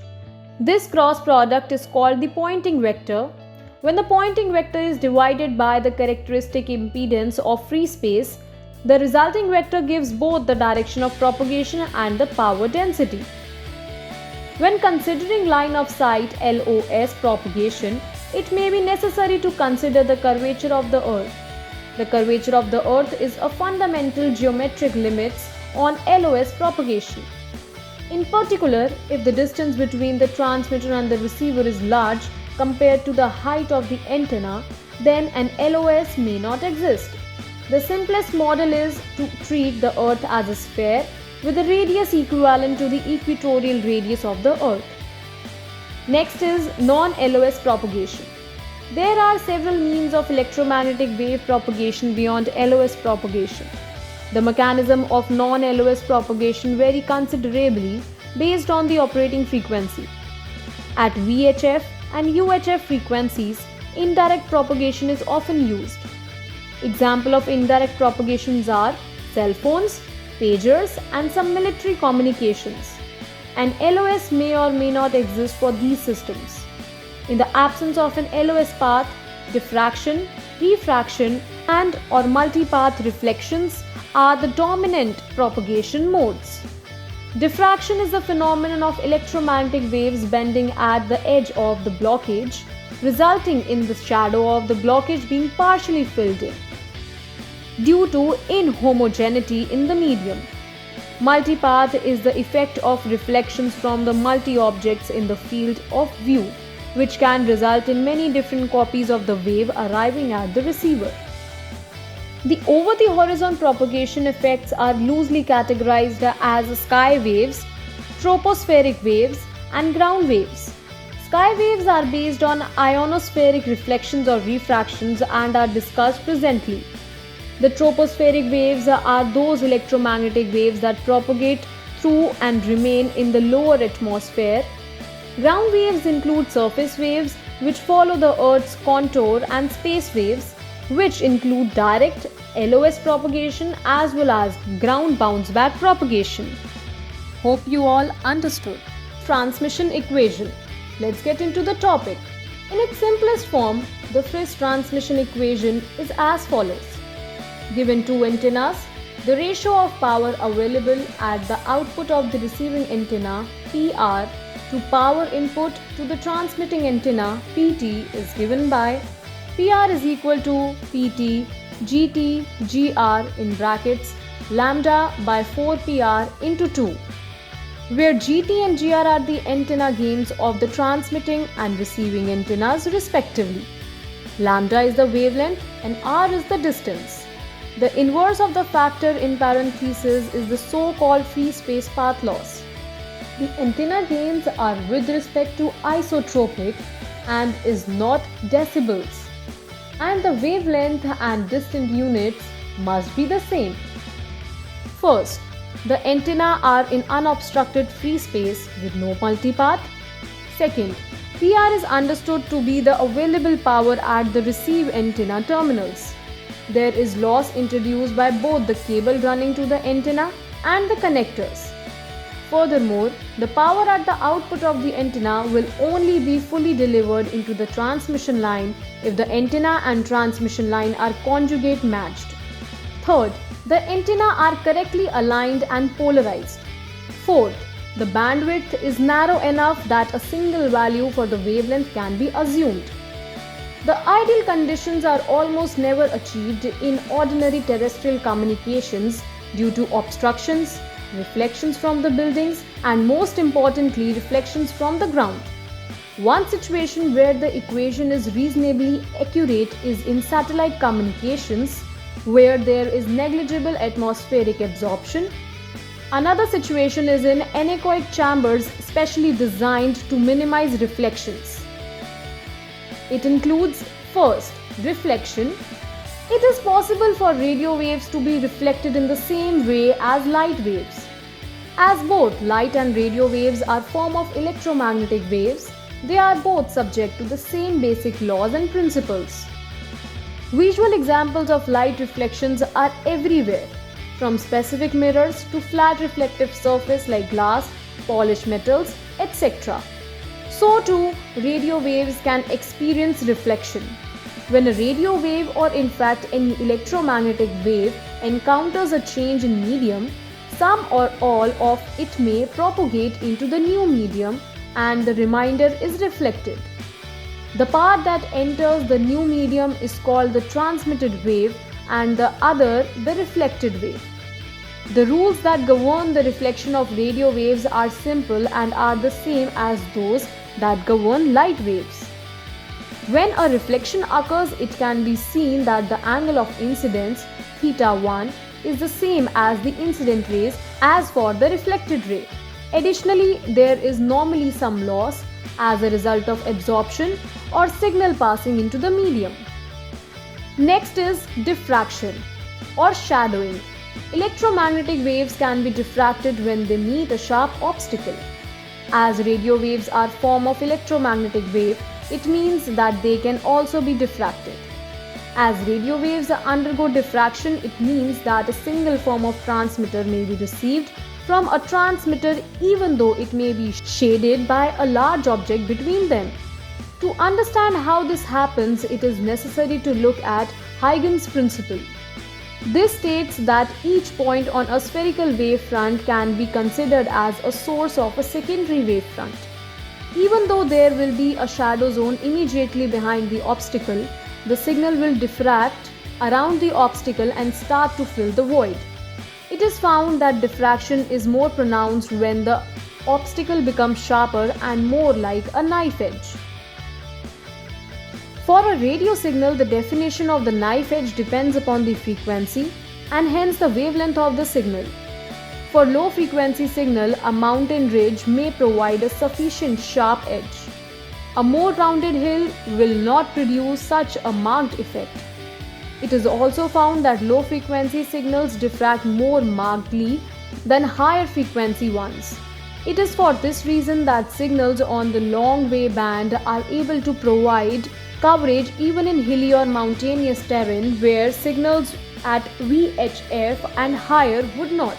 This cross product is called the Poynting vector. When the Poynting vector is divided by the characteristic impedance of free space, the resulting vector gives both the direction of propagation and the power density. When considering line of sight LOS propagation, it may be necessary to consider the curvature of the Earth. The curvature of the Earth is a fundamental geometric limit on LOS propagation. In particular, if the distance between the transmitter and the receiver is large compared to the height of the antenna, then an LOS may not exist. The simplest model is to treat the Earth as a sphere with a radius equivalent to the equatorial radius of the Earth. Next is non-LOS propagation. There are several means of electromagnetic wave propagation beyond LOS propagation. The mechanism of non-LOS propagation vary considerably based on the operating frequency. At VHF and UHF frequencies, indirect propagation is often used. Examples of indirect propagations are cell phones, pagers, and some military communications. An LOS may or may not exist for these systems. In the absence of an LOS path, diffraction, refraction, and/or multipath reflections are the dominant propagation modes. Diffraction is the phenomenon of electromagnetic waves bending at the edge of the blockage, resulting in the shadow of the blockage being partially filled in due to inhomogeneity in the medium. Multipath is the effect of reflections from the multi-objects in the field of view, which can result in many different copies of the wave arriving at the receiver. The over-the-horizon propagation effects are loosely categorized as sky waves, tropospheric waves, and ground waves. Sky waves are based on ionospheric reflections or refractions and are discussed presently. The tropospheric waves are those electromagnetic waves that propagate through and remain in the lower atmosphere. Ground waves include surface waves, which follow the Earth's contour, and space waves, which include direct LOS propagation as well as ground bounce back propagation. Hope you all understood. Transmission equation. Let's get into the topic. In its simplest form, the Friis transmission equation is as follows. Given two antennas, the ratio of power available at the output of the receiving antenna PR to power input to the transmitting antenna PT is given by PR is equal to PT GT GR in brackets lambda by 4 PR into 2, where GT and GR are the antenna gains of the transmitting and receiving antennas respectively. Lambda is the wavelength and R is the distance. The inverse of the factor in parentheses is the so-called free space path loss. The antenna gains are with respect to isotropic and is not decibels, and the wavelength and distant units must be the same. First, the antenna are in unobstructed free space with no multipath. Second, PR is understood to be the available power at the receive antenna terminals. There is loss introduced by both the cable running to the antenna and the connectors. Furthermore, the power at the output of the antenna will only be fully delivered into the transmission line if the antenna and transmission line are conjugate matched. Third, the antenna are correctly aligned and polarized. Fourth, the bandwidth is narrow enough that a single value for the wavelength can be assumed. The ideal conditions are almost never achieved in ordinary terrestrial communications due to obstructions, reflections from the buildings, and most importantly, reflections from the ground. One situation where the equation is reasonably accurate is in satellite communications, where there is negligible atmospheric absorption. Another situation is in anechoic chambers specially designed to minimize reflections. It includes, first, reflection. It is possible for radio waves to be reflected in the same way as light waves. As both light and radio waves are form of electromagnetic waves, they are both subject to the same basic laws and principles. Visual examples of light reflections are everywhere, from specific mirrors to flat reflective surface like glass, polished metals, etc. So too, radio waves can experience reflection. When a radio wave, or in fact any electromagnetic wave, encounters a change in medium, some or all of it may propagate into the new medium and the remainder is reflected. The part that enters the new medium is called the transmitted wave and the other the reflected wave. The rules that govern the reflection of radio waves are simple and are the same as those that govern light waves. When a reflection occurs, it can be seen that the angle of incidence, θ1, is the same as the incident rays as for the reflected ray. Additionally, there is normally some loss as a result of absorption or signal passing into the medium. Next is diffraction or shadowing. Electromagnetic waves can be diffracted when they meet a sharp obstacle. As radio waves are form of electromagnetic wave, it means that they can also be diffracted. As radio waves undergo diffraction, it means that a single form of transmitter may be received from a transmitter even though it may be shaded by a large object between them. To understand how this happens, it is necessary to look at Huygens principle. This states that each point on a spherical wavefront can be considered as a source of a secondary wavefront. Even though there will be a shadow zone immediately behind the obstacle, the signal will diffract around the obstacle and start to fill the void. It is found that diffraction is more pronounced when the obstacle becomes sharper and more like a knife edge. For a radio signal, the definition of the knife edge depends upon the frequency and hence the wavelength of the signal. For low frequency signal, a mountain ridge may provide a sufficient sharp edge. A more rounded hill will not produce such a marked effect. It is also found that low frequency signals diffract more markedly than higher frequency ones. It is for this reason that signals on the long wave band are able to provide coverage even in hilly or mountainous terrain where signals at VHF and higher would not.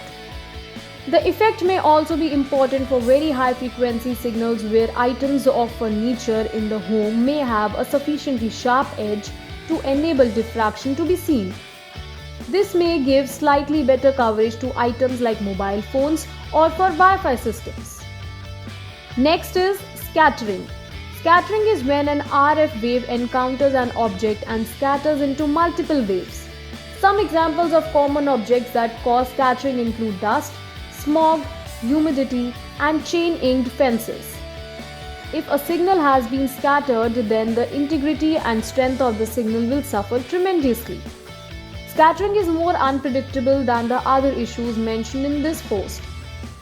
The effect may also be important for very high frequency signals where items of furniture in the home may have a sufficiently sharp edge to enable diffraction to be seen. This may give slightly better coverage to items like mobile phones or for Wi-Fi systems. Next is scattering. Scattering is when an RF wave encounters an object and scatters into multiple waves. Some examples of common objects that cause scattering include dust, smog, humidity, and chain-inked fences. If a signal has been scattered, then the integrity and strength of the signal will suffer tremendously. Scattering is more unpredictable than the other issues mentioned in this post.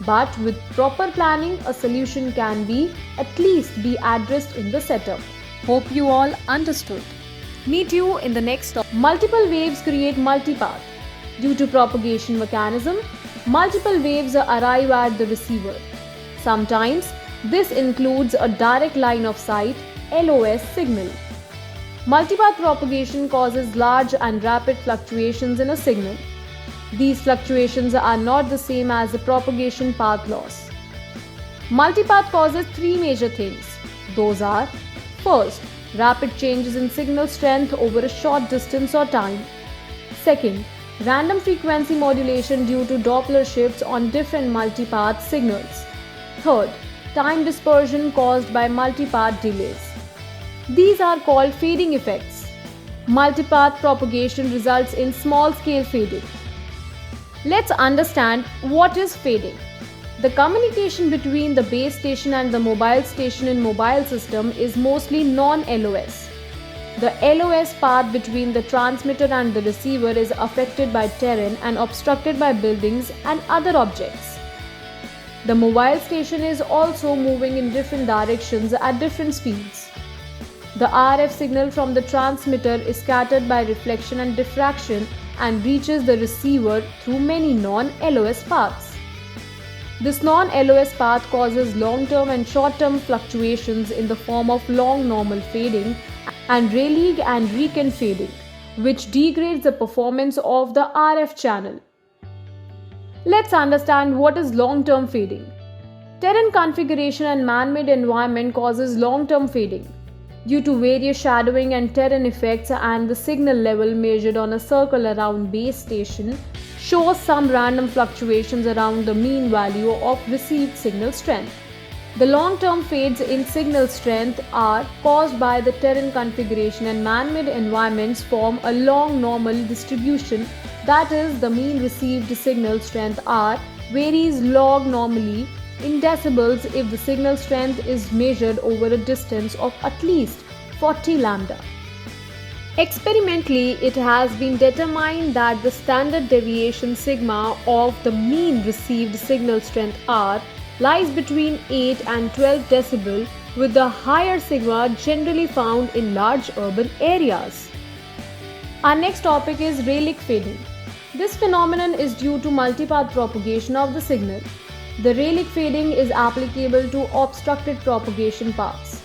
But with proper planning, a solution can at least be addressed in the setup. Hope you all understood. Meet you in the next topic. Multiple waves create multipath. Due to propagation mechanism, multiple waves arrive at the receiver. Sometimes this includes a direct line of sight (LOS) signal. Multipath propagation causes large and rapid fluctuations in a signal. These fluctuations are not the same as the propagation path loss. Multipath causes three major things. Those are: first, rapid changes in signal strength over a short distance or time. Second, random frequency modulation due to Doppler shifts on different multipath signals. Third, time dispersion caused by multipath delays. These are called fading effects. Multipath propagation results in small-scale fading. Let's understand what is fading. The communication between the base station and the mobile station in mobile system is mostly non-LOS. The LOS path between the transmitter and the receiver is affected by terrain and obstructed by buildings and other objects. The mobile station is also moving in different directions at different speeds. The RF signal from the transmitter is scattered by reflection and diffraction and reaches the receiver through many non-LOS paths. This non-LOS path causes long-term and short-term fluctuations in the form of long normal fading and Rayleigh and Riken fading, which degrades the performance of the RF channel. Let's understand what is long-term fading. Terrain configuration and man-made environment causes long-term fading. Due to various shadowing and terrain effects and the signal level measured on a circle around base station shows some random fluctuations around the mean value of received signal strength. The long-term fades in signal strength are caused by the terrain configuration and man-made environments form a long normal distribution, that is, the mean received signal strength R varies log normally in decibels if the signal strength is measured over a distance of at least 40 lambda. Experimentally, it has been determined that the standard deviation sigma of the mean received signal strength R lies between 8 and 12 decibel, with the higher sigma generally found in large urban areas. Our next topic is Rayleigh fading. This phenomenon is due to multipath propagation of the signal. The Rayleigh fading is applicable to obstructed propagation paths.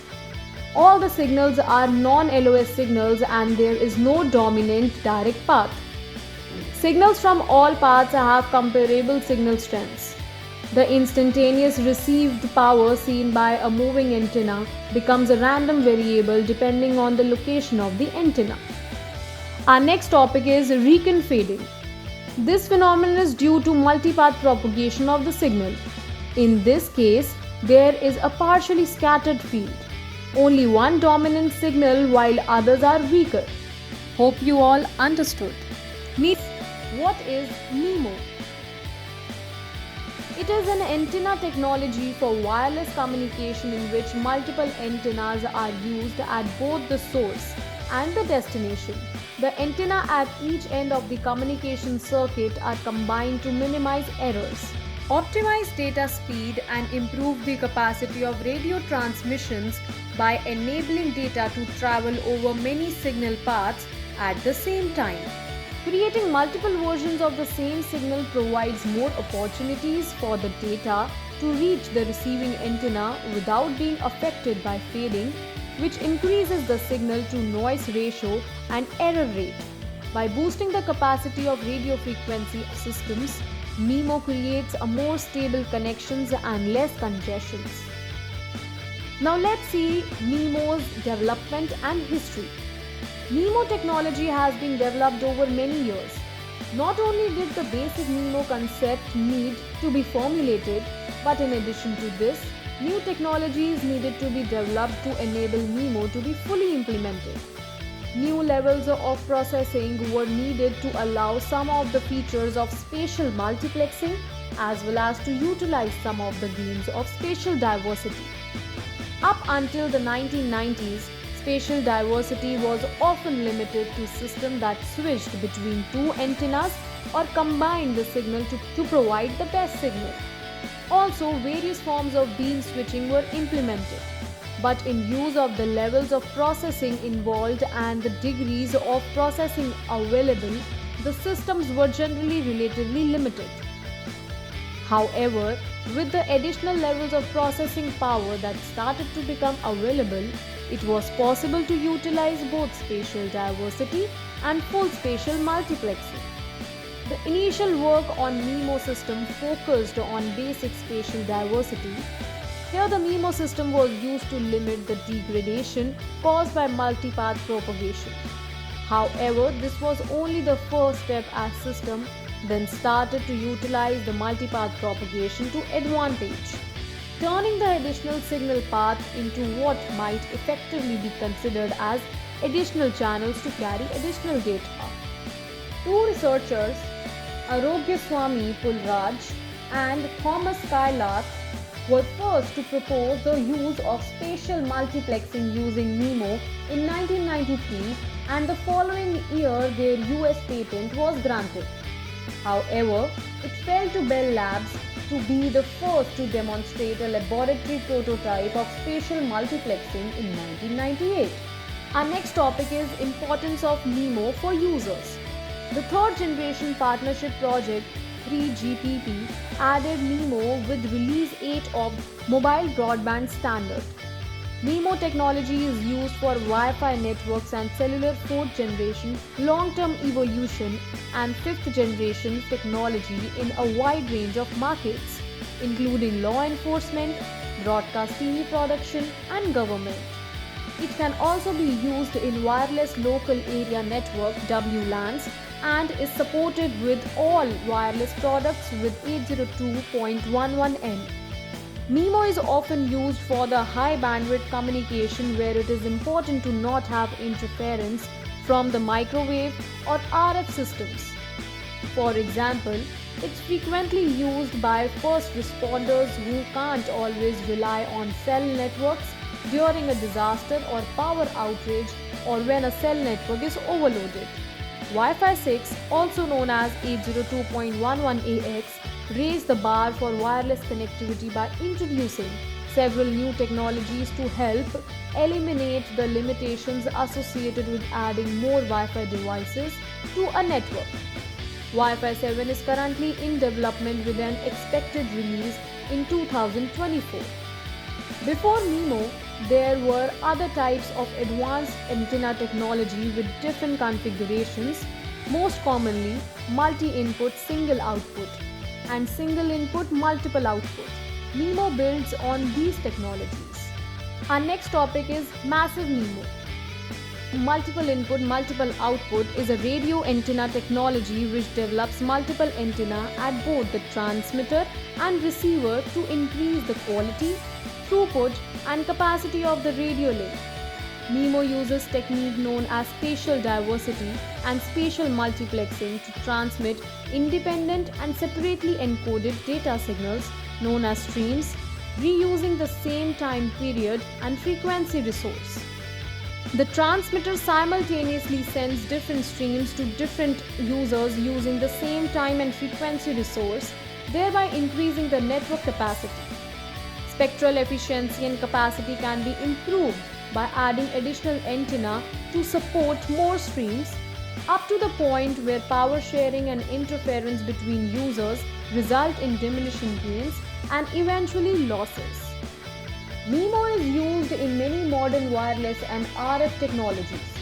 All the signals are non-LOS signals and there is no dominant direct path. Signals from all paths have comparable signal strengths. The instantaneous received power seen by a moving antenna becomes a random variable depending on the location of the antenna. Our next topic is Riken fading. This phenomenon is due to multipath propagation of the signal. In this case, there is a partially scattered field. Only one dominant signal while others are weaker. Hope you all understood. What is MIMO? It is an antenna technology for wireless communication in which multiple antennas are used at both the source and the destination. The antenna at each end of the communication circuit are combined to minimize errors, optimize data speed, and improve the capacity of radio transmissions by enabling data to travel over many signal paths at the same time. Creating multiple versions of the same signal provides more opportunities for the data to reach the receiving antenna without being affected by fading, which increases the signal to noise ratio and error rate. By boosting the capacity of radio frequency systems, MIMO creates a more stable connections and less congestions. Now let's see MIMO's development and history. MIMO technology has been developed over many years. Not only did the basic MIMO concept need to be formulated, but in addition to this, new technologies needed to be developed to enable MIMO to be fully implemented. New levels of processing were needed to allow some of the features of spatial multiplexing as well as to utilize some of the gains of spatial diversity. Up until the 1990s, spatial diversity was often limited to systems that switched between two antennas or combined the signal to provide the best signal. Also, various forms of beam switching were implemented. But in use of the levels of processing involved and the degrees of processing available, the systems were generally relatively limited. However, with the additional levels of processing power that started to become available, it was possible to utilize both spatial diversity and full spatial multiplexing. The initial work on MIMO system focused on basic spatial diversity. Here the MIMO system was used to limit the degradation caused by multipath propagation. However, this was only the first step as system then started to utilize the multipath propagation to advantage, turning the additional signal path into what might effectively be considered as additional channels to carry additional data. Two researchers, Arogyaswamy Pulraj and Thomas Skylark, were first to propose the use of spatial multiplexing using MIMO in 1993, and the following year their US patent was granted. However, it fell to Bell Labs to be the first to demonstrate a laboratory prototype of spatial multiplexing in 1998. Our next topic is importance of MIMO for users. The third generation partnership project 3GPP added MIMO with Release 8 of Mobile Broadband Standard. MIMO technology is used for Wi-Fi networks and cellular 4th generation, long-term evolution and 5th generation technology in a wide range of markets, including law enforcement, broadcast TV production and government. It can also be used in wireless local area network WLANs and is supported with all wireless products with 802.11n. MIMO is often used for the high bandwidth communication where it is important to not have interference from the microwave or RF systems. For example, it's frequently used by first responders who can't always rely on cell networks during a disaster or power outrage or when a cell network is overloaded. Wi-Fi 6, also known as 802.11ax, raised the bar for wireless connectivity by introducing several new technologies to help eliminate the limitations associated with adding more Wi-Fi devices to a network. Wi-Fi 7 is currently in development with an expected release in 2024. Before MIMO, there were other types of advanced antenna technology with different configurations, most commonly multi-input single output and single input multiple output. MIMO builds on these technologies. Our next topic is massive MIMO. Multiple input multiple output is a radio antenna technology which develops multiple antenna at both the transmitter and receiver to increase the quality, throughput and capacity of the radio link. MIMO uses technique known as spatial diversity and spatial multiplexing to transmit independent and separately encoded data signals known as streams, reusing the same time period and frequency resource. The transmitter simultaneously sends different streams to different users using the same time and frequency resource, thereby increasing the network capacity. Spectral efficiency and capacity can be improved by adding additional antenna to support more streams, up to the point where power sharing and interference between users result in diminishing gains and eventually losses. MIMO is used in many modern wireless and RF technologies,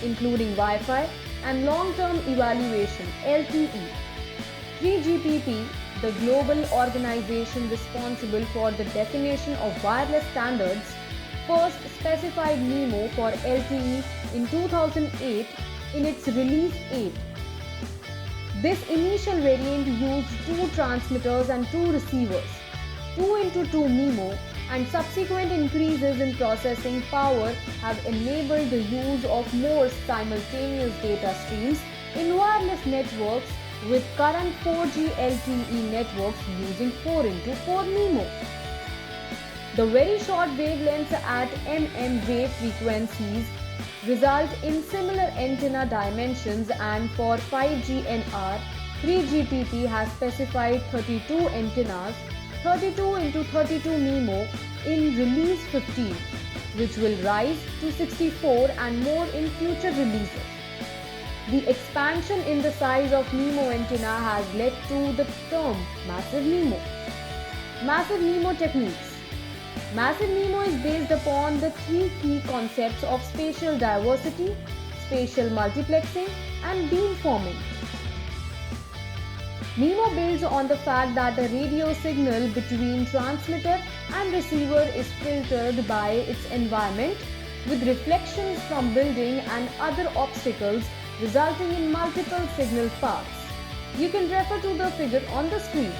including Wi-Fi and long-term evaluation (LTE). 3GPP, the global organization responsible for the definition of wireless standards, first specified MIMO for LTE in 2008 in its Release 8. This initial variant used 2 transmitters and 2 receivers, 2x2 MIMO, and subsequent increases in processing power have enabled the use of more simultaneous data streams in wireless networks with current 4G LTE networks using 4x4 MIMO. The very short wavelengths at mmWave frequencies result in similar antenna dimensions, and for 5G NR, 3GPP has specified 32 antennas, 32x32 MIMO in Release 15, which will rise to 64 and more in future releases. The expansion in the size of MIMO antenna has led to the term Massive MIMO. Massive MIMO techniques. Massive MIMO is based upon the 3 key concepts of spatial diversity, spatial multiplexing, and beamforming. MIMO builds on the fact that the radio signal between transmitter and receiver is filtered by its environment, with reflections from building and other obstacles resulting in multiple signal paths. You can refer to the figure on the screen.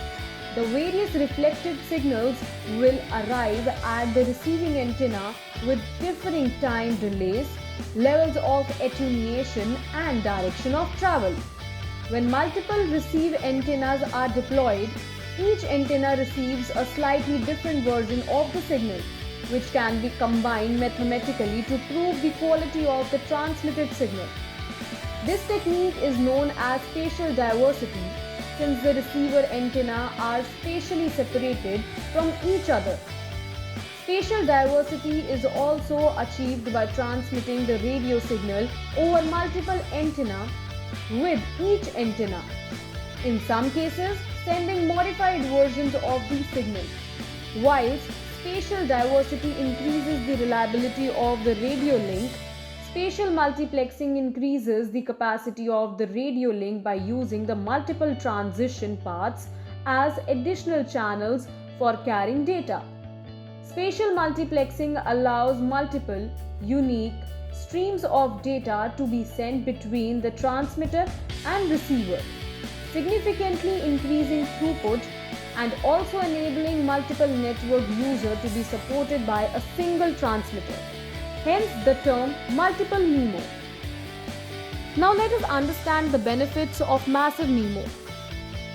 The various reflected signals will arrive at the receiving antenna with differing time delays, levels of attenuation, and direction of travel. When multiple receive antennas are deployed, each antenna receives a slightly different version of the signal, which can be combined mathematically to prove the quality of the transmitted signal. This technique is known as spatial diversity, since the receiver antenna are spatially separated from each other. Spatial diversity is also achieved by transmitting the radio signal over multiple antennas, with each antenna, in some cases, sending modified versions of these signals. Whilst spatial diversity increases the reliability of the radio link, spatial multiplexing increases the capacity of the radio link by using the multiple transition paths as additional channels for carrying data. Spatial multiplexing allows multiple, unique streams of data to be sent between the transmitter and receiver, significantly increasing throughput and also enabling multiple network users to be supported by a single transmitter. Hence the term multiple MIMO. Now let us understand the benefits of massive MIMO.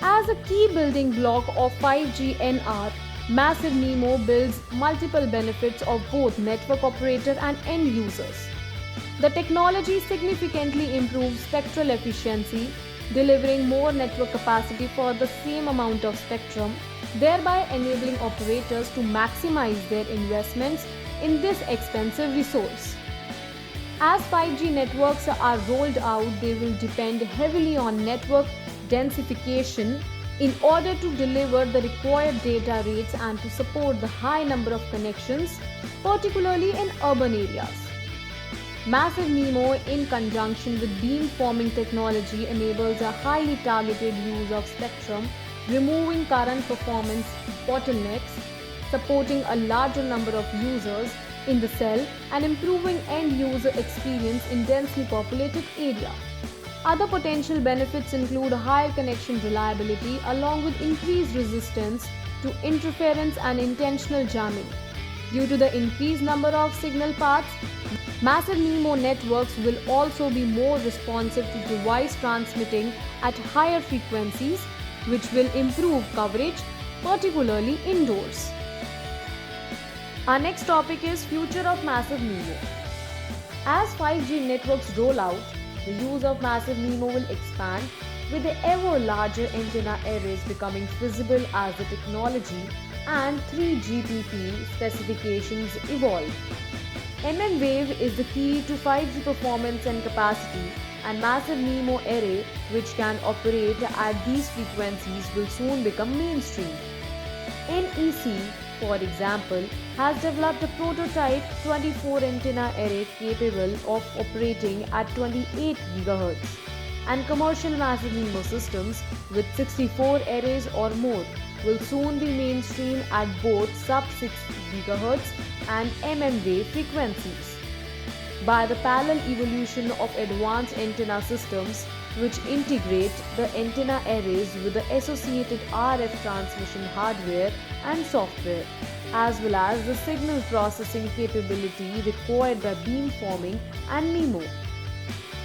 As a key building block of 5G NR, massive MIMO builds multiple benefits of both network operator and end users. The technology significantly improves spectral efficiency, delivering more network capacity for the same amount of spectrum, thereby enabling operators to maximize their investments in this expensive resource. As 5G networks are rolled out, they will depend heavily on network densification in order to deliver the required data rates and to support the high number of connections, particularly in urban areas. Massive MIMO in conjunction with beamforming technology enables a highly targeted use of spectrum, removing current performance bottlenecks, supporting a larger number of users in the cell and improving end user experience in densely populated area. Other potential benefits include higher connection reliability along with increased resistance to interference and intentional jamming. Due to the increased number of signal paths, massive MIMO networks will also be more responsive to device transmitting at higher frequencies, which will improve coverage, particularly indoors. Our next topic is future of massive MIMO. As 5G networks roll out, the use of massive MIMO will expand, with the ever larger antenna arrays becoming feasible as the technology and 3GPP specifications evolve. mmWave is the key to 5G performance and capacity, and massive MIMO array, which can operate at these frequencies, will soon become mainstream. NEC, for example, has developed a prototype 24 antenna array capable of operating at 28 GHz, and commercial massive MIMO systems with 64 arrays or more will soon be mainstream at both sub-6 GHz and mmWave frequencies. By the parallel evolution of advanced antenna systems, which integrate the antenna arrays with the associated RF transmission hardware and software, as well as the signal processing capability required by beamforming and MIMO.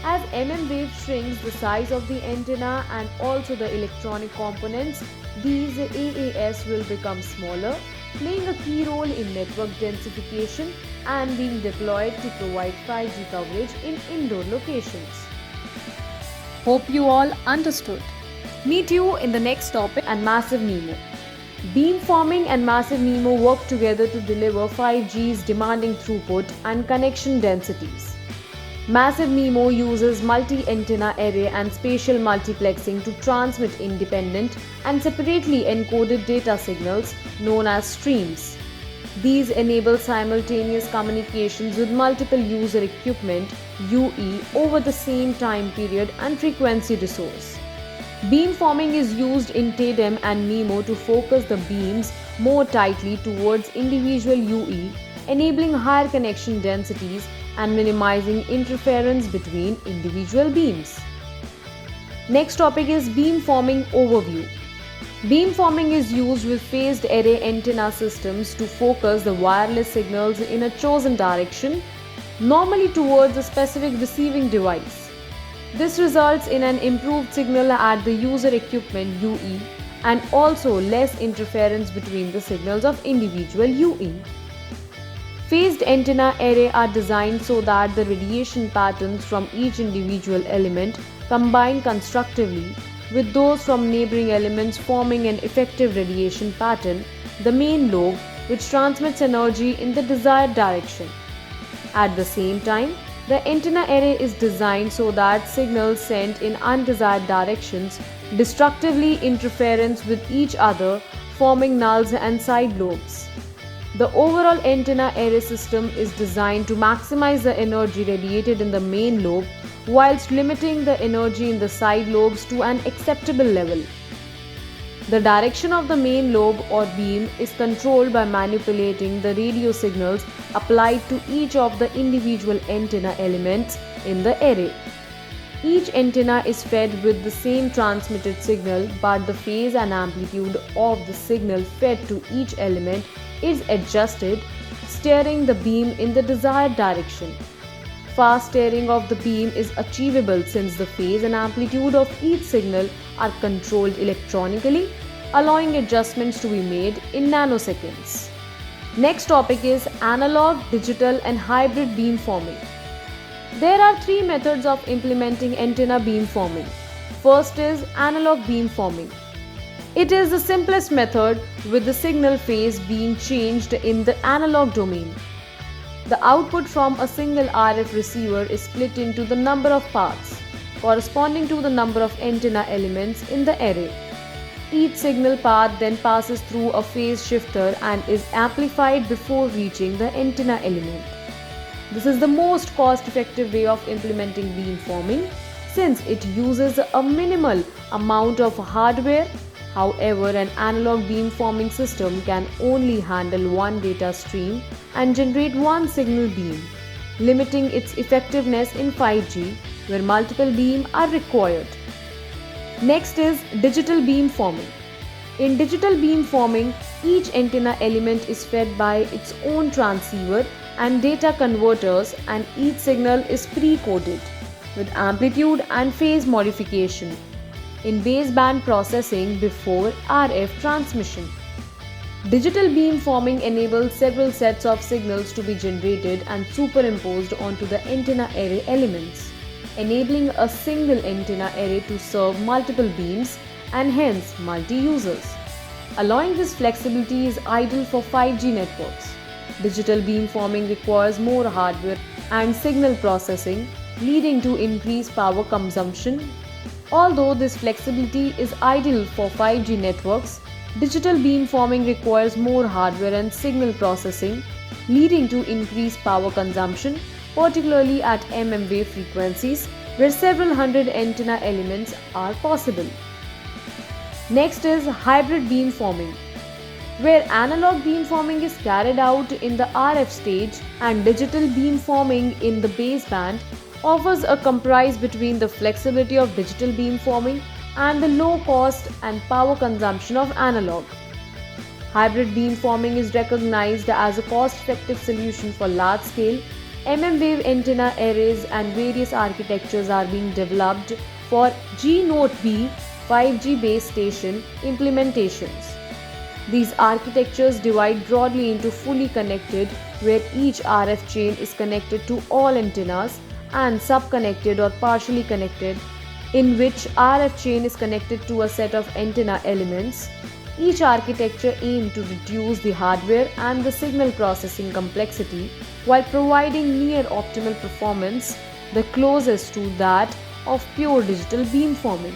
As mmWave shrinks the size of the antenna and also the electronic components, these AAS will become smaller, playing a key role in network densification and being deployed to provide 5G coverage in indoor locations. Hope you all understood. Meet you in the next topic and massive MIMO. Beamforming and massive MIMO work together to deliver 5G's demanding throughput and connection densities. Massive MIMO uses multi-antenna array and spatial multiplexing to transmit independent and separately encoded data signals known as streams. These enable simultaneous communications with multiple user equipment (UE) over the same time period and frequency resource. Beamforming is used in TADEM and MIMO to focus the beams more tightly towards individual UE, enabling higher connection densities and minimizing interference between individual beams. Next topic is beamforming overview. Beamforming is used with phased array antenna systems to focus the wireless signals in a chosen direction, normally towards a specific receiving device. This results in an improved signal at the user equipment UE and also less interference between the signals of individual UE. Phased antenna array are designed so that the radiation patterns from each individual element combine constructively with those from neighboring elements, forming an effective radiation pattern, the main lobe, which transmits energy in the desired direction. At the same time, the antenna array is designed so that signals sent in undesired directions destructively interference with each other, forming nulls and side lobes. The overall antenna array system is designed to maximize the energy radiated in the main lobe whilst limiting the energy in the side lobes to an acceptable level. The direction of the main lobe or beam is controlled by manipulating the radio signals applied to each of the individual antenna elements in the array. Each antenna is fed with the same transmitted signal, but the phase and amplitude of the signal fed to each element is adjusted, steering the beam in the desired direction. Fast steering of the beam is achievable since the phase and amplitude of each signal are controlled electronically, allowing adjustments to be made in nanoseconds. Next topic is analog, digital and hybrid beamforming. There are three methods of implementing antenna beamforming. First is analog beamforming. It is the simplest method with the signal phase being changed in the analog domain. The output from a single RF receiver is split into the number of parts, corresponding to the number of antenna elements in the array. Each signal path then passes through a phase shifter and is amplified before reaching the antenna element. This is the most cost-effective way of implementing beamforming since it uses a minimal amount of hardware. However, an analog beamforming system can only handle one data stream and generate one signal beam, limiting its effectiveness in 5G where multiple beams are required. Next is digital beamforming. In digital beamforming, each antenna element is fed by its own transceiver and data converters, and each signal is pre-coded with amplitude and phase modification in baseband processing before RF transmission. Digital beamforming enables several sets of signals to be generated and superimposed onto the antenna array elements, enabling a single antenna array to serve multiple beams and hence multi-users. Allowing this flexibility is ideal for 5G networks. Digital beamforming requires more hardware and signal processing, leading to increased power consumption. Although this flexibility is ideal for 5G networks, digital beamforming requires more hardware and signal processing, leading to increased power consumption, particularly at wave frequencies where several hundred antenna elements are possible. Next is hybrid beamforming, where analog beamforming is carried out in the RF stage and digital beamforming in the baseband offers a compromise between the flexibility of digital beamforming and the low cost and power consumption of analog. Hybrid beamforming is recognized as a cost-effective solution for large-scale wave antenna arrays, and various architectures are being developed for G-Note B 5G base station implementations. These architectures divide broadly into fully connected, where each RF chain is connected to all antennas, and sub-connected or partially connected, in which RF chain is connected to a set of antenna elements. Each architecture aims to reduce the hardware and the signal processing complexity while providing near optimal performance, the closest to that of pure digital beamforming.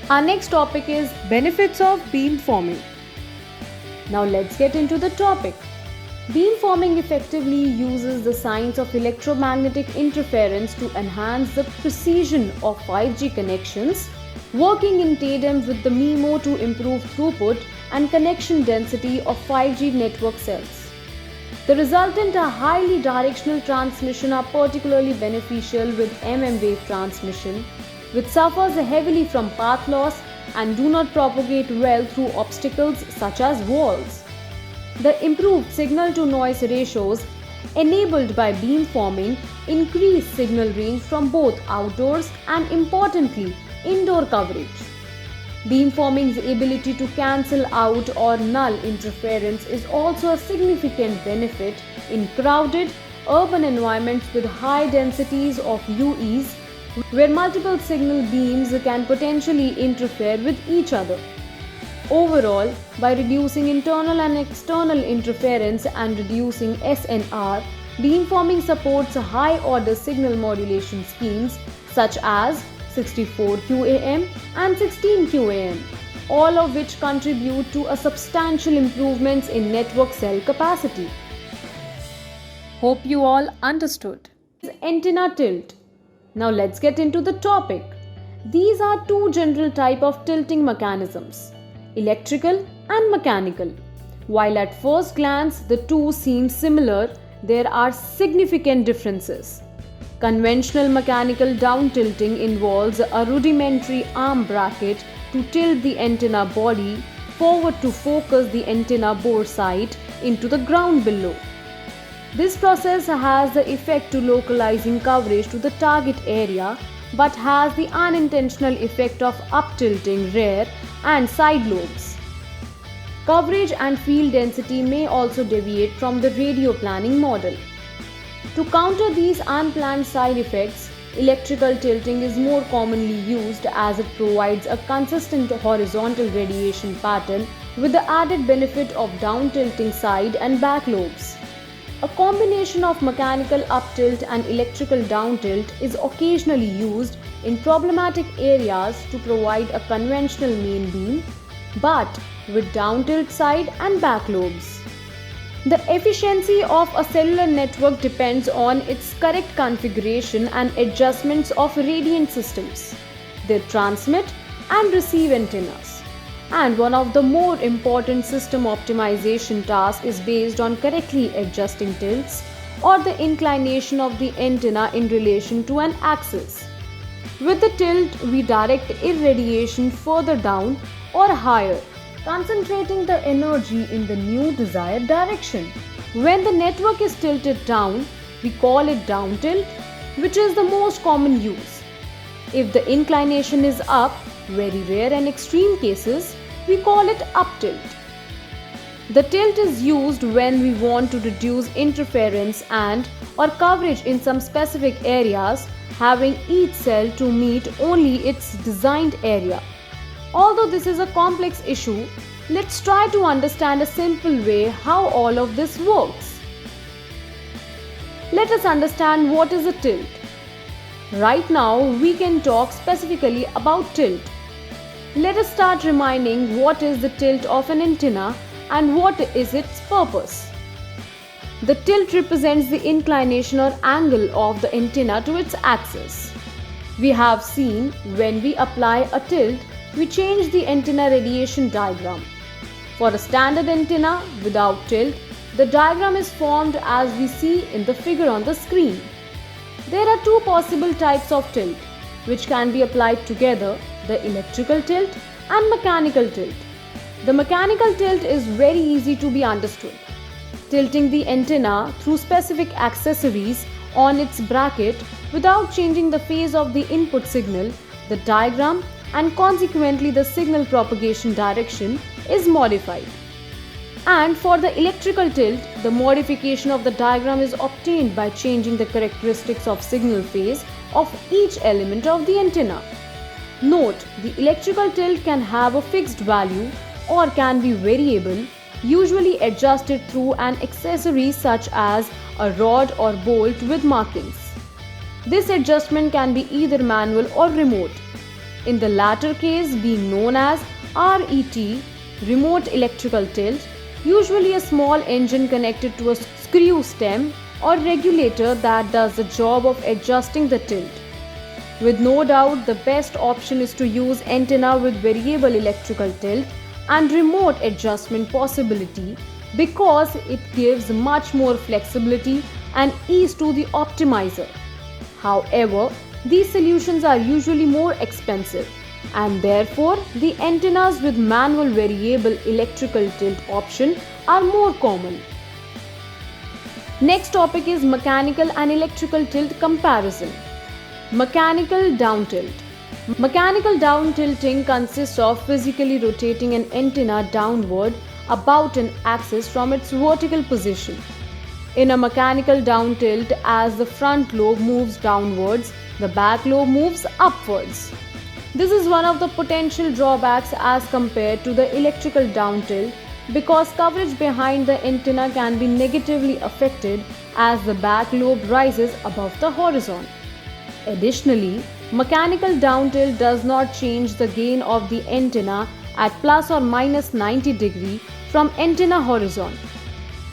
Our next topic is benefits of beamforming. Now let's get into the topic. Beamforming effectively uses the science of electromagnetic interference to enhance the precision of 5G connections, working in tandem with the MIMO to improve throughput and connection density of 5G network cells. The resultant highly directional transmission are particularly beneficial with wave transmission, which suffers heavily from path loss and do not propagate well through obstacles such as walls. The improved signal-to-noise ratios enabled by beamforming increase signal range from both outdoors and, importantly, indoor coverage. Beamforming's ability to cancel out or null interference is also a significant benefit in crowded urban environments with high densities of UEs, where multiple signal beams can potentially interfere with each other. Overall, by reducing internal and external interference and reducing SNR, beamforming supports high-order signal modulation schemes such as 64 QAM and 16 QAM, all of which contribute to a substantial improvements in network cell capacity. Hope you all understood. Antenna tilt. Now let's get into the topic. These are two general type of tilting mechanisms, electrical and mechanical. While at first glance the two seem similar, there are significant differences. Conventional mechanical down tilting involves a rudimentary arm bracket to tilt the antenna body forward to focus the antenna bore site into the ground below. This process has the effect to localizing coverage to the target area, but has the unintentional effect of up-tilting rear and side lobes. Coverage and field density may also deviate from the radio planning model. To counter these unplanned side effects, electrical tilting is more commonly used as it provides a consistent horizontal radiation pattern with the added benefit of down-tilting side and back lobes. A combination of mechanical up-tilt and electrical down-tilt is occasionally used in problematic areas to provide a conventional main beam, but with down-tilt side and back lobes. The efficiency of a cellular network depends on its correct configuration and adjustments of radiant systems, their transmit and receive antennas. And one of the more important system optimization tasks is based on correctly adjusting tilts or the inclination of the antenna in relation to an axis. With the tilt, we direct irradiation further down or higher, concentrating the energy in the new desired direction. When the network is tilted down, we call it down tilt, which is the most common use. If the inclination is up, very rare and extreme cases, we call it up tilt. The tilt is used when we want to reduce interference and or coverage in some specific areas, having each cell to meet only its designed area. Although this is a complex issue, let's try to understand a simple way how all of this works. Let us understand what is a tilt. Right now, we can talk specifically about tilt. Let us start reminding what is the tilt of an antenna and what is its purpose. The tilt represents the inclination or angle of the antenna to its axis. We have seen when we apply a tilt, we change the antenna radiation diagram. For a standard antenna without tilt, the diagram is formed as we see in the figure on the screen. There are two possible types of tilt, which can be applied together, the electrical tilt and mechanical tilt. The mechanical tilt is very easy to be understood. Tilting the antenna through specific accessories on its bracket without changing the phase of the input signal, the diagram and consequently the signal propagation direction is modified. And for the electrical tilt, the modification of the diagram is obtained by changing the characteristics of signal phase of each element of the antenna. Note, the electrical tilt can have a fixed value or can be variable, usually adjusted through an accessory such as a rod or bolt with markings. This adjustment can be either manual or remote, in the latter case being known as RET, remote electrical tilt, usually a small engine connected to a screw stem or regulator that does the job of adjusting the tilt. With no doubt, the best option is to use antenna with variable electrical tilt and remote adjustment possibility because it gives much more flexibility and ease to the optimizer. However, these solutions are usually more expensive and therefore the antennas with manual variable electrical tilt option are more common. Next topic is mechanical and electrical tilt comparison. Mechanical down tilt. Mechanical down tilting consists of physically rotating an antenna downward about an axis from its vertical position. In a mechanical down tilt, as the front lobe moves downwards, the back lobe moves upwards. This is one of the potential drawbacks as compared to the electrical down tilt because coverage behind the antenna can be negatively affected as the back lobe rises above the horizon. Additionally, Mechanical down tilt does not change the gain of the antenna at plus or minus 90 degree from antenna horizon.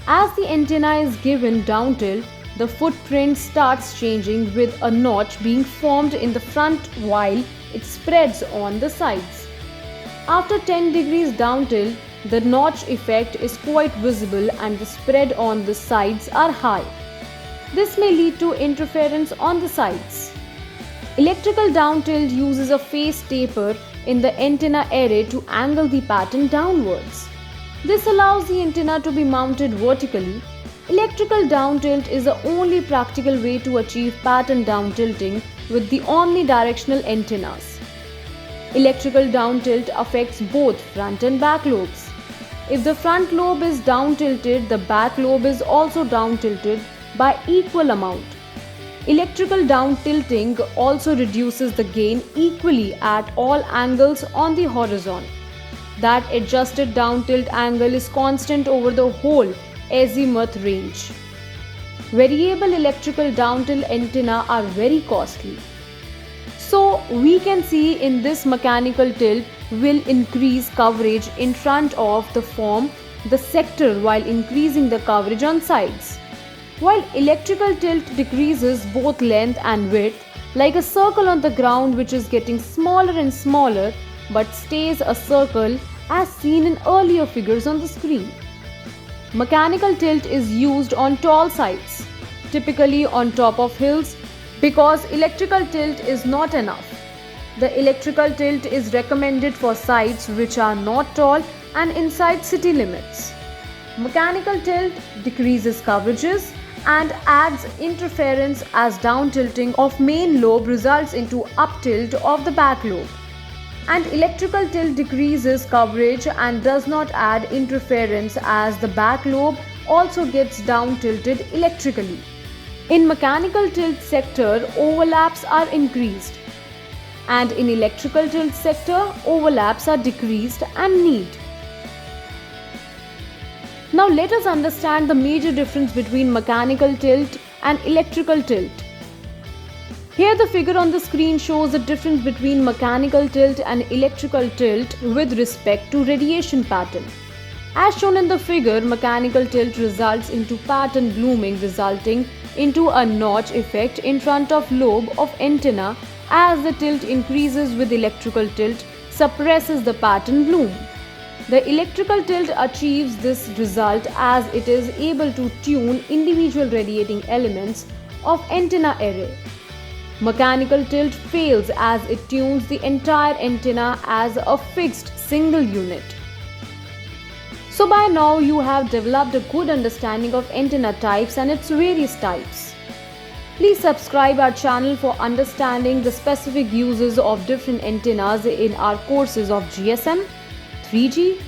As the antenna is given down tilt, the footprint starts changing with a notch being formed in the front while it spreads on the sides. After 10 degrees down tilt, the notch effect is quite visible and the spread on the sides are high. This may lead to interference on the sides. Electrical down tilt uses a phase taper in the antenna array to angle the pattern downwards. This allows the antenna to be mounted vertically. Electrical down tilt is the only practical way to achieve pattern down tilting with the omnidirectional antennas. Electrical down tilt affects both front and back lobes. If the front lobe is down tilted, the back lobe is also down tilted by equal amount. Electrical down tilting also reduces the gain equally at all angles on the horizon. That adjusted down tilt angle is constant over the whole azimuth range. Variable electrical down tilt antenna are very costly. So we can see in this mechanical tilt will increase coverage in front of the form, the sector, while increasing the coverage on sides. While electrical tilt decreases both length and width, like a circle on the ground which is getting smaller and smaller but stays a circle as seen in earlier figures on the screen. Mechanical tilt is used on tall sites, typically on top of hills, because electrical tilt is not enough. The electrical tilt is recommended for sites which are not tall and inside city limits. Mechanical tilt decreases coverages and adds interference as down tilting of main lobe results into up tilt of the back lobe. And electrical tilt decreases coverage and does not add interference as the back lobe also gets down tilted electrically. In mechanical tilt sector, overlaps are increased, and in electrical tilt sector, overlaps are decreased and need. Now let us understand the major difference between mechanical tilt and electrical tilt. Here the figure on the screen shows the difference between mechanical tilt and electrical tilt with respect to radiation pattern. As shown in the figure, mechanical tilt results into pattern blooming resulting into a notch effect in front of lobe of antenna. As the tilt increases with electrical tilt, suppresses the pattern bloom. The electrical tilt achieves this result as it is able to tune individual radiating elements of antenna array. Mechanical tilt fails as it tunes the entire antenna as a fixed single unit. So by now you have developed a good understanding of antenna types and its various types. Please subscribe our channel for understanding the specific uses of different antennas in our courses of GSM, 3G,